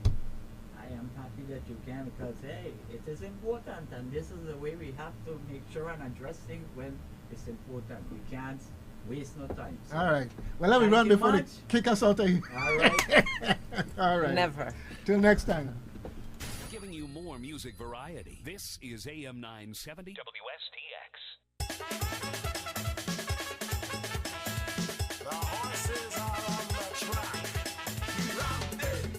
I am happy that you can because, hey, it is important, and this is the way we have to make sure and address things when it's important. We can't waste no time. So all right. Well, let me run before they kick us out of here. All right. All right. Never. Till next time. Giving you more music variety. This is AM 970 WSTX. The horses are on the track.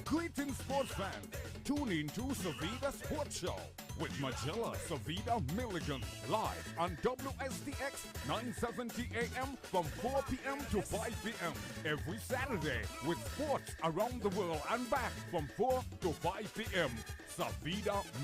Greetings, sports fans. Tune in to Savida Sports Show with Magella Savida Milligan live on WSTX 970 AM from 4 p.m. to 5 p.m. every Saturday with sports around the world and back from 4 to 5 p.m. Savida Milligan.